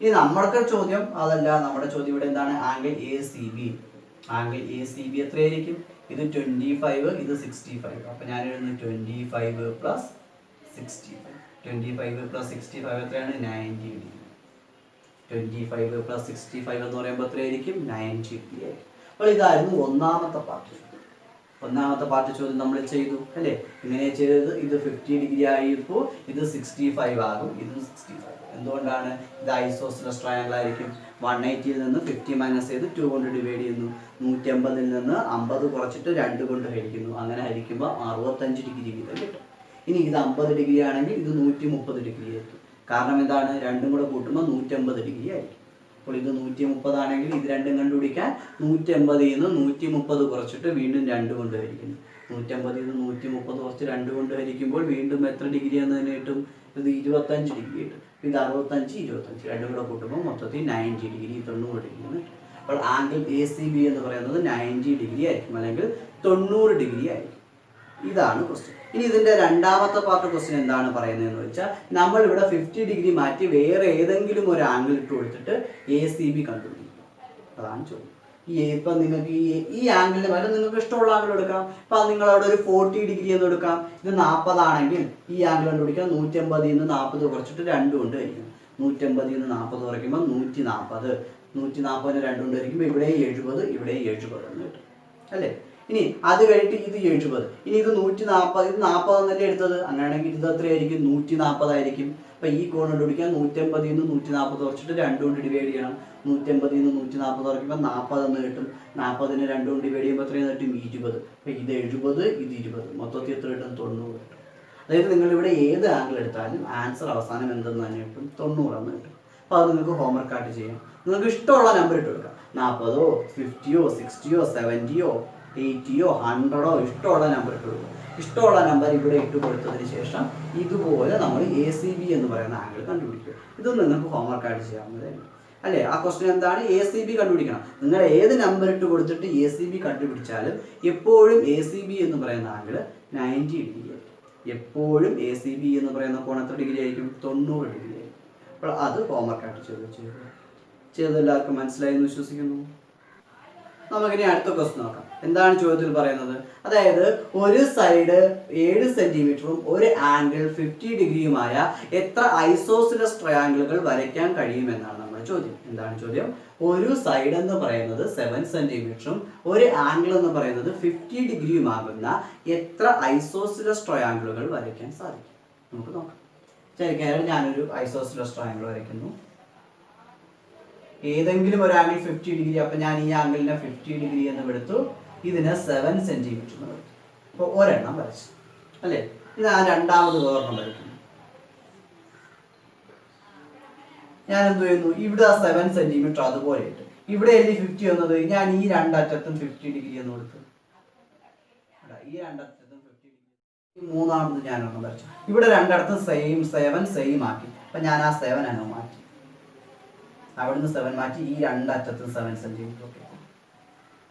ഇനി നമ്മൾക്ക് ചോദ്യം അതല്ല. നമ്മുടെ ചോദ്യം ഇവിടെ എന്താണ്? Angle ACB. ആംഗിൾ ACB എത്രയായിരിക്കും? ഇത് 25, ഇത് 65. അപ്പോൾ ഞാൻ എഴുതുന്നു 25 പ്ലസ് 65. 25 പ്ലസ് 65 എത്രയാണ്? 90 ഡിഗ്രി. 25 പ്ലസ് 65 എന്ന് പറയുമ്പോൾ എത്രയായിരിക്കും? 90 ഡിഗ്രി. അപ്പോൾ ഇതായിരുന്നു ഒന്നാമത്തെ പാർട്ട്. ഒന്നാമത്തെ പാർട്ട് ചോദ്യം നമ്മൾ ചെയ്തു അല്ലേ? ഇങ്ങനെ ചെയ്തത് ഇത് 50 ഡിഗ്രി ആയപ്പോൾ ഇത് 65 ആകും. ഇത് 65. എന്തുകൊണ്ടാണ്? ഇത് ഐസോസിലസ് ട്രയാങ്കിൾ ആയിരിക്കും. 180 നിന്ന് 50 മൈനസ് ചെയ്ത് 2 കൊണ്ട് ഡിവൈഡ് ചെയ്യുന്നു. 150 നിന്ന് 50 കുറച്ചിട്ട് 2 കൊണ്ട് ഹരിക്കുന്നു. അങ്ങനെ ഹരിക്കുമ്പോൾ 65 ഡിഗ്രി വീതം കിട്ടും. ഇനി ഇത് 50 ഡിഗ്രി ആണെങ്കിൽ ഇത് 130 ഡിഗ്രി ആയിരിക്കും. കാരണം എന്താണ്? രണ്ടും കൂടെ കൂട്ടുമ്പോൾ 150 ഡിഗ്രി ആയിരിക്കും. അപ്പോൾ ഇത് 130 ആണെങ്കിൽ ഇത് രണ്ടും കണ്ടുപിടിക്കാൻ 180 നിന്ന് 130 കുറച്ചിട്ട് വീണ്ടും 2 കൊണ്ട് ഹരിക്കുന്നു. 150 നിന്ന് 130 കുറച്ച് 2 കൊണ്ട് ഹരിക്കുമ്പോൾ വീണ്ടും എത്ര ഡിഗ്രി എന്ന് തന്നെ കിട്ടും? ഇത് 25 ഡിഗ്രി കിട്ടും. ഇത് 65 25 രണ്ടും കൂടെ കൂട്ടുമ്പോൾ മൊത്തത്തിൽ 90 ഡിഗ്രി 90 ഡിഗ്രി. അപ്പോൾ ആംഗിൾ ACB എന്ന് പറയുന്നത് 90 ഡിഗ്രി ആയിരിക്കും, അല്ലെങ്കിൽ 90 ഡിഗ്രി ആയിരിക്കും. ഇതാണ് ക്വസ്റ്റ്യൻ. ഇനി ഇതിന്റെ രണ്ടാമത്തെ പാർട്ട് ക്വസ്റ്റ്യൻ എന്താണ് പറയുന്നതെന്ന് വെച്ചാൽ, നമ്മൾ ഇവിടെ 50 ഡിഗ്രി മാറ്റി വേറെ ഏതെങ്കിലും ഒരു ആംഗിൾ ഇട്ട് കൊടുത്തിട്ട് ACB കണ്ടുപിടിക്കും. അതാണ് ചോദ്യം. ഇപ്പൊ നിങ്ങൾക്ക് ഈ ആംഗിളിന് പകരം നിങ്ങൾക്ക് ഇഷ്ടമുള്ള ആംഗിൾ എടുക്കാം. ഇപ്പൊ നിങ്ങൾ അവിടെ ഒരു 40 ഡിഗ്രി എന്ന് എടുക്കാം. ഇത് 40 ആണെങ്കിൽ ഈ ആംഗിൾ കണ്ടുപിടിക്കാം. 180 നിന്ന് 40 കുറച്ചിട്ട് 2 കൊണ്ട് കഴിക്കും. 180 നിന്ന് 40 കുറയ്ക്കുമ്പോൾ 140. 140 2 കൊണ്ട് കഴിക്കുമ്പോൾ ഇവിടെ 70, ഇവിടെ 70 എന്ന് കിട്ടും അല്ലേ. ഇനി അത് കഴിഞ്ഞിട്ട് ഇത് 70, ഇനി ഇത് 140, ഇത് 40 എന്നല്ലേ എടുത്തത്. അങ്ങനെയാണെങ്കിൽ ഇത് എത്രയായിരിക്കും? 140 ആയിരിക്കും. അപ്പൊ ഈ കോൺ കണ്ടുപിടിക്കാൻ 180 നിന്ന് 140 കുറച്ചിട്ട് 2 കൊണ്ട് ഡിവൈഡ് ചെയ്യണം. 180 നിന്ന് 140 കുറയ്ക്കുമ്പോൾ 40 എന്ന് കിട്ടും. 40നെ 2 കൊണ്ട് ഡിവൈഡ് ചെയ്യുമ്പോൾ എത്രയും കിട്ടും? 20. അപ്പൊ ഇത് 70, ഇത് 20, മൊത്തത്തിൽ എത്ര കിട്ടും? 90 കിട്ടും. അതായത് നിങ്ങളിവിടെ ഏത് ആംഗിൾ എടുത്താലും ആൻസർ അവസാനം എന്തെന്ന് തന്നെ കിട്ടും? 90 എന്ന് കിട്ടും. അപ്പൊ അത് നിങ്ങൾക്ക് ഹോംവർക്ക് ആയിട്ട് ചെയ്യാം. നിങ്ങൾക്ക് ഇഷ്ടമുള്ള നമ്പർ ഇട്ട് കൊടുക്കാം. 40, 50, 60, 70, 80, 100 ഇഷ്ടമുള്ള നമ്പർ ഇട്ട് കൊടുക്കും. ഇഷ്ടമുള്ള നമ്പർ ഇവിടെ ഇട്ട് കൊടുത്തതിന് ശേഷം ഇതുപോലെ നമ്മൾ ACB എന്ന് പറയുന്ന ആംഗിൾ കണ്ടുപിടിക്കുക. ഇതൊന്നും നിങ്ങൾക്ക് ഹോംവർക്ക് ആയിട്ട് ചെയ്യാവുന്നതല്ലേ അല്ലേ. ആ ക്വസ്റ്റ്യൻ എന്താണ്? ACB കണ്ടുപിടിക്കണം. നിങ്ങൾ ഏത് നമ്പർ ഇട്ട് കൊടുത്തിട്ട് ACB കണ്ടുപിടിച്ചാലും എപ്പോഴും ACB എന്ന് പറയുന്ന ആംഗിൾ 90 ഡിഗ്രി ആയിരിക്കും. എപ്പോഴും ACB എന്ന് പറയുന്ന കോൺ എത്ര ഡിഗ്രി ആയിരിക്കും? 90 ഡിഗ്രി ആയിരിക്കും. അപ്പോൾ അത് ഹോംവർക്ക് ആയിട്ട് ചെയ്ത് എല്ലാവർക്കും മനസ്സിലായി എന്ന് വിശ്വസിക്കുന്നു. നമുക്കിനി അടുത്ത ക്വസ്റ്റ്യൻ നോക്കാം. എന്താണ് ചോദ്യത്തിൽ പറയുന്നത്? അതായത് ഒരു സൈഡ് 7 സെന്റിമീറ്ററും ഒരു ആംഗിൾ 50 ഡിഗ്രിയുമായ എത്ര ഐസോസിലസ് ട്രയാങ്കിളുകൾ വരയ്ക്കാൻ കഴിയുമെന്നാണ് നമ്മുടെ ചോദ്യം. എന്താണ് ചോദ്യം? ഒരു സൈഡ് എന്ന് പറയുന്നത് 7 സെന്റിമീറ്ററും ഒരു ആംഗിൾ എന്ന് പറയുന്നത് 50 ഡിഗ്രിയുമാകുന്ന എത്ര ഐസോസിലസ് ട്രയാങ്കിളുകൾ വരയ്ക്കാൻ സാധിക്കും? നമുക്ക് നോക്കാം. ശരിക്കും ഞാനൊരു ഐസോസിലസ് ട്രയാങ്കിൾ വരയ്ക്കുന്നു. ഏതെങ്കിലും ഒരു ആംഗിൾ 50 ഡിഗ്രി. അപ്പൊ ഞാൻ ഈ ആംഗിളിനെ 50 ഡിഗ്രി എന്ന് എടുത്തു. ഇതിന് 7 സെന്റിമീറ്റർ എന്ന് എടുത്തു. അപ്പൊ ഒരെണ്ണം വരച്ചു അല്ലേ. ഇത് ഞാൻ രണ്ടാമത് വേറെണ്ണം വരയ്ക്കുന്നു. ഞാൻ എന്ത് ചെയ്യുന്നു? ഇവിടെ 7 സെന്റിമീറ്റർ അതുപോലെ ഇട്ട് ഇവിടെ 50 വന്നത്. ഞാൻ ഈ രണ്ടറ്റത്തും 50 ഡിഗ്രി എന്ന് കൊടുത്തു. ഈ രണ്ടറ്റത്തും 50 ഡിഗ്രി. മൂന്നാമത് ഞാനൊന്നും വരച്ചു. ഇവിടെ രണ്ടിടത്തും സെയിം 7 സെയിം ആക്കി. അപ്പൊ ഞാൻ ആ 7 അങ്ങ് മാറ്റി. അവിടുന്ന് 7 മാറ്റി ഈ രണ്ടറ്റത്തും 7 സെന്റിമീറ്റർ ഒക്കെ.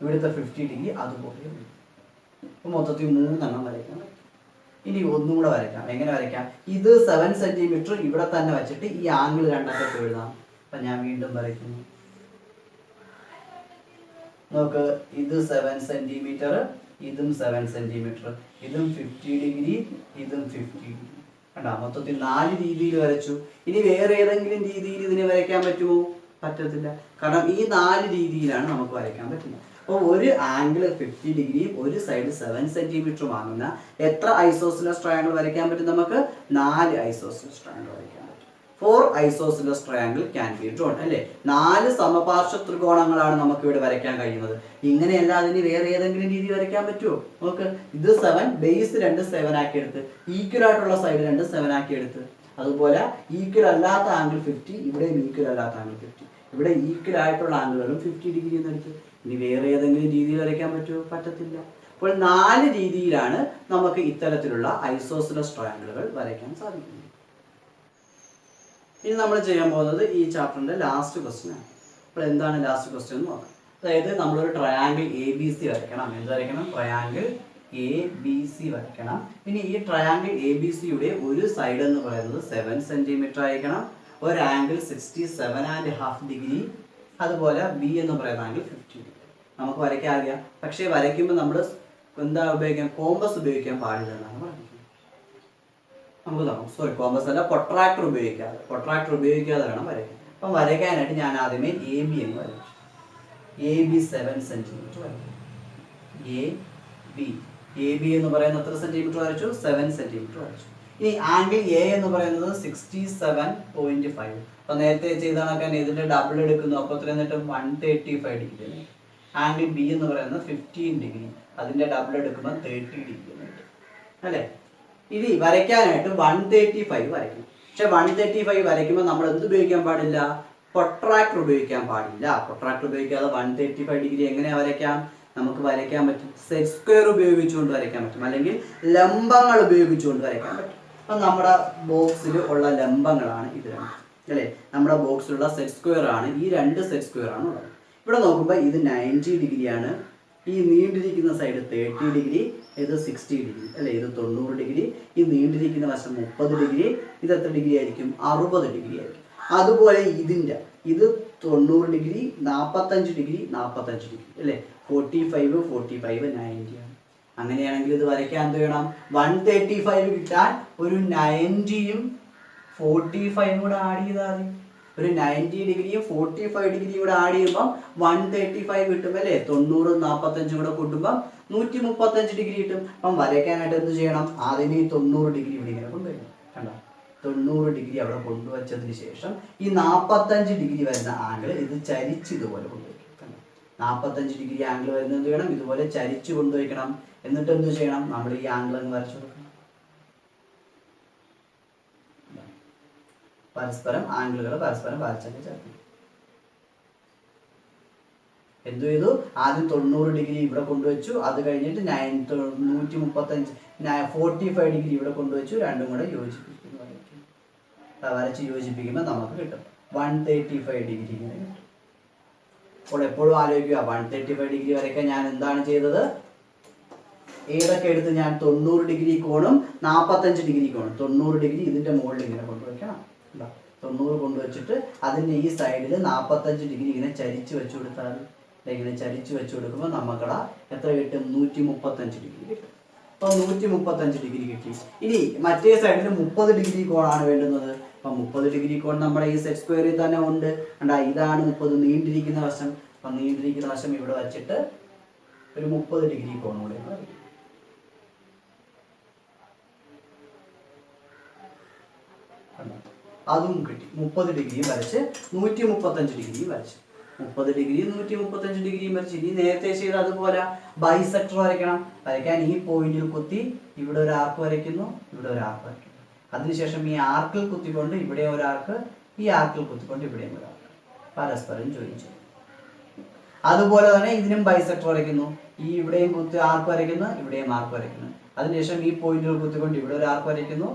ഇവിടുത്തെ 50 ഡിഗ്രി അതുപോലെ. അപ്പൊ മൊത്തത്തിൽ 3 വരയ്ക്കാം. ഇനി ഒന്നും കൂടെ വരയ്ക്കാം. എങ്ങനെ വരയ്ക്കാം? ഇത് 7 സെന്റിമീറ്റർ ഇവിടെ തന്നെ വെച്ചിട്ട് ഈ ആംഗിൾ രണ്ടറ്റത്ത് എഴുതാം. അപ്പൊ ഞാൻ വീണ്ടും വരയ്ക്കുന്നു. നോക്ക്, ഇത് 7 സെന്റിമീറ്റർ, ഇതും 7 സെന്റിമീറ്റർ, ഇതും 50 ഡിഗ്രി, ഇതും 50 ഡിഗ്രി. കണ്ടാ, മൊത്തത്തിൽ 4 രീതിയിൽ വരച്ചു. ഇനി വേറെ ഏതെങ്കിലും രീതിയിൽ ഇതിനെ വരയ്ക്കാൻ പറ്റുമോ? പറ്റത്തില്ല. കാരണം ഈ 4 രീതിയിലാണ് നമുക്ക് വരയ്ക്കാൻ പറ്റുന്നത്. അപ്പോൾ ഒരു ആംഗിൾ 50 ഡിഗ്രിയും ഒരു സൈഡ് 7 സെന്റിമീറ്ററും ആകുന്ന എത്ര ഐസോസിലസ് ട്രയാങ്കിൾ വരയ്ക്കാൻ പറ്റും? നമുക്ക് 4 ഐസോസിലസ് ട്രയാങ്കിൾ വരയ്ക്കാൻ പറ്റും. 4 isosceles triangle can be drawn അല്ലേ. 4 സമപാർശ്വ ത്രികോണങ്ങളാണ് നമുക്ക് ഇവിടെ വരയ്ക്കാൻ കഴിയുന്നത്. ഇങ്ങനെയല്ല അതിന് വേറെ ഏതെങ്കിലും രീതി വരയ്ക്കാൻ പറ്റുമോ? നോക്ക്, ഇത് 7, ബേസ് 2 7 ആക്കി എടുത്ത്, ഈക്വൽ ആയിട്ടുള്ള സൈഡ് 2 7 ആക്കി എടുത്ത്. അതുപോലെ ഈക്വൽ അല്ലാത്ത ആംഗിൾ 50, ഇവിടെ ഈക്വൽ അല്ലാത്ത ആംഗിൾ 50, ഇവിടെ ഈക്വൽ ആയിട്ടുള്ള ആംഗിളുകളും 50 ഡിഗ്രി എന്ന് എടുത്ത്. ഇനി വേറെ ഏതെങ്കിലും രീതിയിൽ വരയ്ക്കാൻ പറ്റുമോ? പറ്റത്തില്ല. അപ്പോൾ 4 രീതിയിലാണ് നമുക്ക് ഇത്തരത്തിലുള്ള ഐസോസിലസ് ട്രയാങ്കിളുകൾ വരയ്ക്കാൻ സാധിക്കുന്നത്. ഇനി നമ്മൾ ചെയ്യാൻ പോകുന്നത് ഈ ചാപ്റ്ററിന്റെ ലാസ്റ്റ് ക്വസ്റ്റ്യൻ ആണ്. അപ്പോൾ എന്താണ് ലാസ്റ്റ് ക്വസ്റ്റ്യൻ എന്ന് നോക്കാം. അതായത് നമ്മളൊരു ട്രയാങ്കിൾ ABC വരയ്ക്കണം. എന്ത് വരയ്ക്കണം? ട്രയാങ്കിൾ ABC വരയ്ക്കണം. ഇനി ഈ ട്രയാങ്കിൾ ABCയുടെ ഒരു സൈഡ് എന്ന് പറയുന്നത് 7 സെന്റിമീറ്റർ ആയിരിക്കണം. ഒരു ആംഗിൾ 67.5 ഡിഗ്രി. അതുപോലെ B എന്ന് പറയുന്ന ആംഗിൾ 50 ഡിഗ്രി. നമുക്ക് വരയ്ക്കാൻ അറിയാം. പക്ഷേ വരയ്ക്കുമ്പോൾ നമ്മൾ എന്താ ഉപയോഗിക്കാൻ? കോമ്പസ് ഉപയോഗിക്കാൻ പാടില്ല എന്നാണ് പറയുന്നത്. നമുക്ക് നോക്കാം. സോറി, കോമ്പസ് അല്ല, പ്രൊട്രാക്ടർ ഉപയോഗിക്കാതെ വേണം വരയ്ക്കാൻ. അപ്പം വരയ്ക്കാനായിട്ട് ഞാൻ ആദ്യമേ AB എന്ന് വരച്ചു. AB 7 സെന്റിമീറ്റർ വരയ്ക്കും. AB എന്ന് പറയുന്നത് എത്ര സെന്റിമീറ്റർ വരച്ചു? 7 സെന്റിമീറ്റർ വരച്ചു. ഇനി ആംഗിൾ A എന്ന് പറയുന്നത് 67.5. അപ്പൊ നേരത്തെ ചെയ്താണൊക്കെ ഇതിന്റെ ഡബിൾ എടുക്കുന്നു. അപ്പൊ എത്ര എന്നിട്ട് 135 ഡിഗ്രി. ആംഗിൾ B എന്ന് പറയുന്നത് 15 ഡിഗ്രി. അതിന്റെ ഡബിൾ എടുക്കുമ്പോൾ 30 ഡിഗ്രി അല്ലേ. ഇനി വരയ്ക്കാനായിട്ട് 135 വരയ്ക്കണം. പക്ഷെ 135 വരയ്ക്കുമ്പോൾ നമ്മൾ എന്ത് ഉപയോഗിക്കാൻ പാടില്ല? പ്രൊട്രാക്ടർ ഉപയോഗിക്കാൻ പാടില്ല. പ്രൊട്രാക്ടർ ഉപയോഗിക്കാതെ 135 ഡിഗ്രി എങ്ങനെ വരയ്ക്കാം? നമുക്ക് വരയ്ക്കാൻ പറ്റും. സെറ്റ് സ്ക്വയർ ഉപയോഗിച്ചുകൊണ്ട് വരയ്ക്കാൻ പറ്റും, അല്ലെങ്കിൽ ലംബങ്ങൾ ഉപയോഗിച്ചുകൊണ്ട് വരയ്ക്കാൻ പറ്റും. അപ്പം നമ്മുടെ ബോക്സിൽ ഉള്ള ലംബങ്ങളാണ് ഇത് രണ്ട് അല്ലേ. നമ്മുടെ ബോക്സിലുള്ള സെറ്റ് സ്ക്വയർ ആണ്, ഈ 2 സെറ്റ് സ്ക്വയർ ആണ് ഉള്ളത്. ഇവിടെ നോക്കുമ്പോൾ ഇത് 90 ഡിഗ്രിയാണ്, ഈ നീണ്ടിരിക്കുന്ന സൈഡ് 30 ഡിഗ്രി, ഇത് 60 ഡിഗ്രി അല്ലേ, ഇത് 90 ഡിഗ്രി, ഈ നീണ്ടിരിക്കുന്ന വശം 30 ഡിഗ്രി, ഇത് എത്ര ഡിഗ്രി ആയിരിക്കും? 60 ഡിഗ്രി ആയിരിക്കും. അതുപോലെ ഇത് 90 ഡിഗ്രി, 45 ഡിഗ്രി, 45 ഡിഗ്രി അല്ലേ, 45 45 90 ആണ്. അങ്ങനെയാണെങ്കിൽ ഇത് വരയ്ക്കാൻ എന്ത് വേണം? 135 കിട്ടാൻ ഒരു 90യും 45 കൂടെ ആഡ് ചെയ്താൽ മതി. ഒരു 90 ഡിഗ്രിയും 45 ഡിഗ്രിയും കൂടെ ആഡ് ചെയ്യുമ്പോൾ 135 കിട്ടും അല്ലേ. 90 45 കൂടെ കൂട്ടുമ്പോൾ 135 ഡിഗ്രി കിട്ടും. അപ്പം വരയ്ക്കാനായിട്ട് എന്ത് ചെയ്യണം? ആദ്യം ഈ 90 ഡിഗ്രി ഇവിടെ ഇങ്ങനെ കൊണ്ടുവരണം. കണ്ടോ, 90 ഡിഗ്രി അവിടെ കൊണ്ടുവച്ചതിന് ശേഷം ഈ 45 ഡിഗ്രി വരുന്ന ആംഗിൾ ഇത് ചരിച്ച് ഇതുപോലെ കൊണ്ടുവയ്ക്കും. കണ്ടോ, 45 ഡിഗ്രി ആംഗിൾ വരുന്നത് എന്ത് ചെയ്യണം? ഇതുപോലെ ചരിച്ച് കൊണ്ടുവയ്ക്കണം. എന്നിട്ട് എന്ത് ചെയ്യണം? നമ്മൾ ഈ ആംഗിൾ അങ്ങ് വരച്ചു കൊടുക്കണം. പരസ്പരം ആംഗിളുകൾ പരസ്പരം വരച്ചങ്ങ് ചേർക്കണം. എന്തു ചെയ്തു? ആദ്യം 90 ഡിഗ്രി ഇവിടെ കൊണ്ടുവച്ചു, അത് കഴിഞ്ഞിട്ട് 45 ഡിഗ്രി ഇവിടെ കൊണ്ടുവച്ചു, രണ്ടും കൂടെ യോജിപ്പിക്കുന്നു. വരച്ച് യോജിപ്പിക്കുമ്പോൾ നമുക്ക് കിട്ടും 135 ഡിഗ്രി ഇങ്ങനെ കിട്ടും. അപ്പോൾ എപ്പോഴും ആലോചിക്കുക, 135 ഡിഗ്രി വരയ്ക്കാൻ ഞാൻ എന്താണ് ചെയ്തത്? ഏതൊക്കെ എടുത്ത് ഞാൻ 90 ഡിഗ്രി കോണും 45 ഡിഗ്രി കോണും, 90 ഡിഗ്രി ഇതിന്റെ മുകളിൽ ഇങ്ങനെ കൊണ്ടുവയ്ക്കണം. 90 കൊണ്ടുവച്ചിട്ട് അതിന്റെ ഈ സൈഡിൽ 45 ഡിഗ്രി ഇങ്ങനെ ചരിച്ച് വെച്ചു കൊടുത്താൽ, ഇങ്ങനെ ചരിച്ച് വെച്ചു കൊടുക്കുമ്പോൾ നമുക്കടാ എത്ര കിട്ടും? 135 ഡിഗ്രി കിട്ടും. അപ്പോൾ 135 ഡിഗ്രി കിട്ടി. ഇനി മറ്റേ സൈഡിൽ 30 ഡിഗ്രി കോണാണ് വേണ്ടുന്നത്. അപ്പം 30 ഡിഗ്രി കോൺ നമ്മുടെ ഈ സെറ്റ് സ്ക്വയറിൽ തന്നെ ഉണ്ട്. കണ്ടാ, ഇതാണ് 30 നീണ്ടിരിക്കുന്ന വശം. അപ്പം നീണ്ടിരിക്കുന്ന വശം ഇവിടെ വച്ചിട്ട് ഒരു 30 ഡിഗ്രി കോൺ കൂടെ അതും കിട്ടി. 30 ഡിഗ്രിയും വരച്ച് 135 ഡിഗ്രിയും വരച്ച്, 30 ഡിഗ്രിയും 135 ഡിഗ്രിയും വരച്ച്. ഇനി നേരത്തെ ചെയ്ത അതുപോലെ ബൈസെക്ടർ വരയ്ക്കണം. വരയ്ക്കാൻ ഈ പോയിന്റിൽ കുത്തി ഇവിടെ ഒരു ആർക്ക് വരയ്ക്കുന്നു, ഇവിടെ ഒരു ആർക്ക് വരയ്ക്കുന്നു. അതിനുശേഷം ഈ ആർക്കിൽ കുത്തിക്കൊണ്ട് ഇവിടെ ഒരു ആർക്ക്, ഈ ആർക്കിൽ കുത്തിക്കൊണ്ട് ഇവിടെയും ഒരു ആർക്ക്, പരസ്പരം ജോയിൻ ചെയ്യും. അതുപോലെ തന്നെ ഇതിനും ബൈസെക്ടർ വരയ്ക്കുന്നു. ഈ ഇവിടെയും കുത്തി ആർക്ക് വരയ്ക്കുന്നു, ഇവിടെയും ആർക്ക് വരയ്ക്കുന്നു. അതിനുശേഷം ഈ പോയിന്റുകൾ കുത്തിക്കൊണ്ട് ഇവിടെ ഒരു ആർക്ക് വരയ്ക്കുന്നു,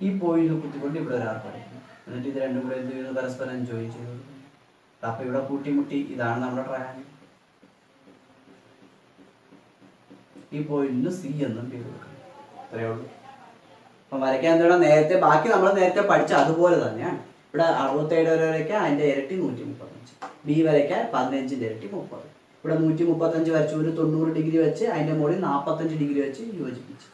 ഈ പോയിന്റുകൾ കുത്തിക്കൊണ്ട് ഇവിടെ ഒരു ആർക്ക് വരയ്ക്കുന്നു. എന്നിട്ട് ഇത് രണ്ടും കൂടെ എന്ത് ചെയ്യുന്നു? പരസ്പരം ജോയിൻ ചെയ്തു. അപ്പൊ ഇവിടെ കൂട്ടിമുട്ടി. ഇതാണ് നമ്മുടെ ട്രയാങ്കിൾ. ഈ പോയിന്റിന് സി എന്നും പേര് കൊടുക്കണം. അത്രയേ ഉള്ളൂ. അപ്പം വരയ്ക്കാൻ എന്താണ്? നേരത്തെ ബാക്കി നമ്മൾ നേരത്തെ പഠിച്ച അതുപോലെ തന്നെയാണ്. ഇവിടെ 67 വരെ വരയ്ക്കാൻ അതിന്റെ ഇരട്ടി 135, ബി വരയ്ക്കാൻ 15ന്റെ ഇരട്ടി 30. ഇവിടെ 135 വരച്ചു, ഒരു 90 ഡിഗ്രി വെച്ച് അതിന്റെ മുകളിൽ 45 ഡിഗ്രി വെച്ച് യോജിപ്പിച്ച്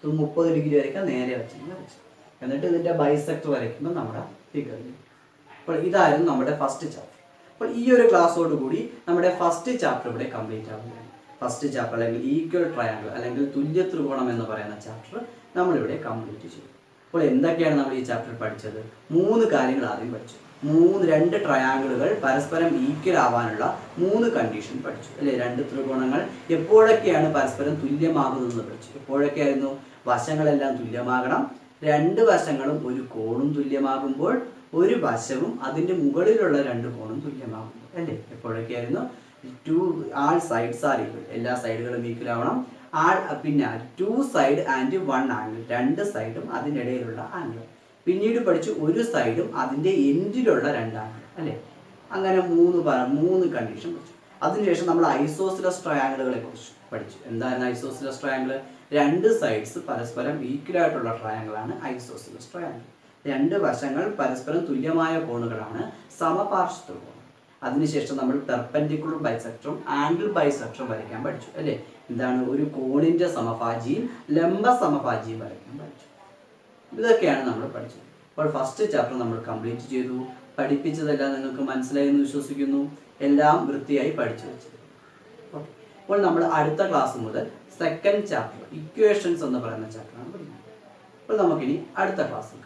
30 ഡിഗ്രി വരയ്ക്കാൻ നേരെ വെച്ച് വരച്ചു. എന്നിട്ട് ഇതിന്റെ ബൈസെക്ടർ വരയ്ക്കുമ്പോൾ നമ്മുടെ ഫിഗർ. അപ്പോൾ ഇതായിരുന്നു നമ്മുടെ ഫസ്റ്റ് ചാപ്റ്റർ. അപ്പോൾ ഈ ഒരു ക്ലാസ്സോട് കൂടി നമ്മുടെ ഫസ്റ്റ് ചാപ്റ്റർ ഇവിടെ കംപ്ലീറ്റ് ആവുകയാണ്. ഫസ്റ്റ് ചാപ്റ്റർ അല്ലെങ്കിൽ ഈക്വൽ ട്രയാങ്കിൾ അല്ലെങ്കിൽ തുല്യ ത്രികോണം എന്ന് പറയുന്ന ചാപ്റ്റർ നമ്മളിവിടെ കംപ്ലീറ്റ് ചെയ്തു. അപ്പോൾ എന്തൊക്കെയാണ് നമ്മൾ ഈ ചാപ്റ്ററിൽ പഠിച്ചത്? 3 കാര്യങ്ങൾ ആദ്യം പഠിച്ചു. 2 ട്രയാങ്കിളുകൾ പരസ്പരം ഈക്വൽ ആവാനുള്ള 3 കണ്ടീഷൻ പഠിച്ചു അല്ലേ. 2 ത്രികോണങ്ങൾ എപ്പോഴൊക്കെയാണ് പരസ്പരം തുല്യമാകുന്നതെന്ന് പഠിച്ചു. എപ്പോഴൊക്കെയായിരുന്നു? വശങ്ങളെല്ലാം തുല്യമാകണം, 2 വശങ്ങളും ഒരു കോണും തുല്യമാകുമ്പോൾ, ഒരു വശവും അതിന്റെ മുകളിലുള്ള 2 കോണും തുല്യമാകുമ്പോൾ അല്ലേ. എപ്പോഴൊക്കെയായിരുന്നു? all sides are equal, എല്ലാ സൈഡുകളും ഈക്വൽ ആവണം. പിന്നെ 2 സൈഡ് ആൻഡ് 1 ആംഗിൾ, 2 സൈഡും അതിനിടയിലുള്ള ആംഗിൾ. പിന്നീട് പഠിച്ചു ഒരു സൈഡും അതിന്റെ എൻഡിലുള്ള 2 ആംഗിൾ അല്ലേ. അങ്ങനെ 3 കണ്ടീഷൻ പഠിച്ചു. അതിനുശേഷം നമ്മൾ ഐസോസിലസ് ട്രയാങ്കിളുകളെ കുറിച്ച് പഠിച്ചു. എന്താണ് ഐസോസിലസ് ട്രയാങ്കിൾ? 2 സൈഡ്സ് പരസ്പരം ഈക്വൽ ആയിട്ടുള്ള ട്രയാങ്കിളാണ് ഐസോസിലസ് ട്രയാങ്കിൾ. 2 വശങ്ങൾ പരസ്പരം തുല്യമായ കോണുകളാണ് സമപാർശ്വ കോൺ. അതിനുശേഷം നമ്മൾ പെർപെൻഡിക്കുലർ ബൈസെക്ടറും ആംഗിൾ ബൈസെക്ടറും വരയ്ക്കാൻ പഠിച്ചു അല്ലേ. എന്താണ്? ഒരു കോണിന്റെ സമഭാജിയും ലംബ സമഭാജിയും വരയ്ക്കാൻ പഠിച്ചു. ഇതൊക്കെയാണ് നമ്മൾ പഠിച്ചത്. അപ്പോൾ ഫസ്റ്റ് ചാപ്റ്റർ നമ്മൾ കംപ്ലീറ്റ് ചെയ്തു. പഠിപ്പിച്ചതെല്ലാം നിങ്ങൾക്ക് മനസ്സിലായി എന്ന് വിശ്വസിക്കുന്നു. എല്ലാം വൃത്തിയായി പഠിച്ചു വെച്ചത്. ഓക്കെ. അപ്പോൾ നമ്മൾ അടുത്ത ക്ലാസ് മുതൽ സെക്കൻഡ് ചാപ്റ്റർ ഇക്വേഷൻസ് എന്ന് പറയുന്ന ചാപ്റ്ററാണ് പഠിക്കുന്നത്. അപ്പോൾ നമുക്കിനി അടുത്ത ക്ലാസ്സിൽ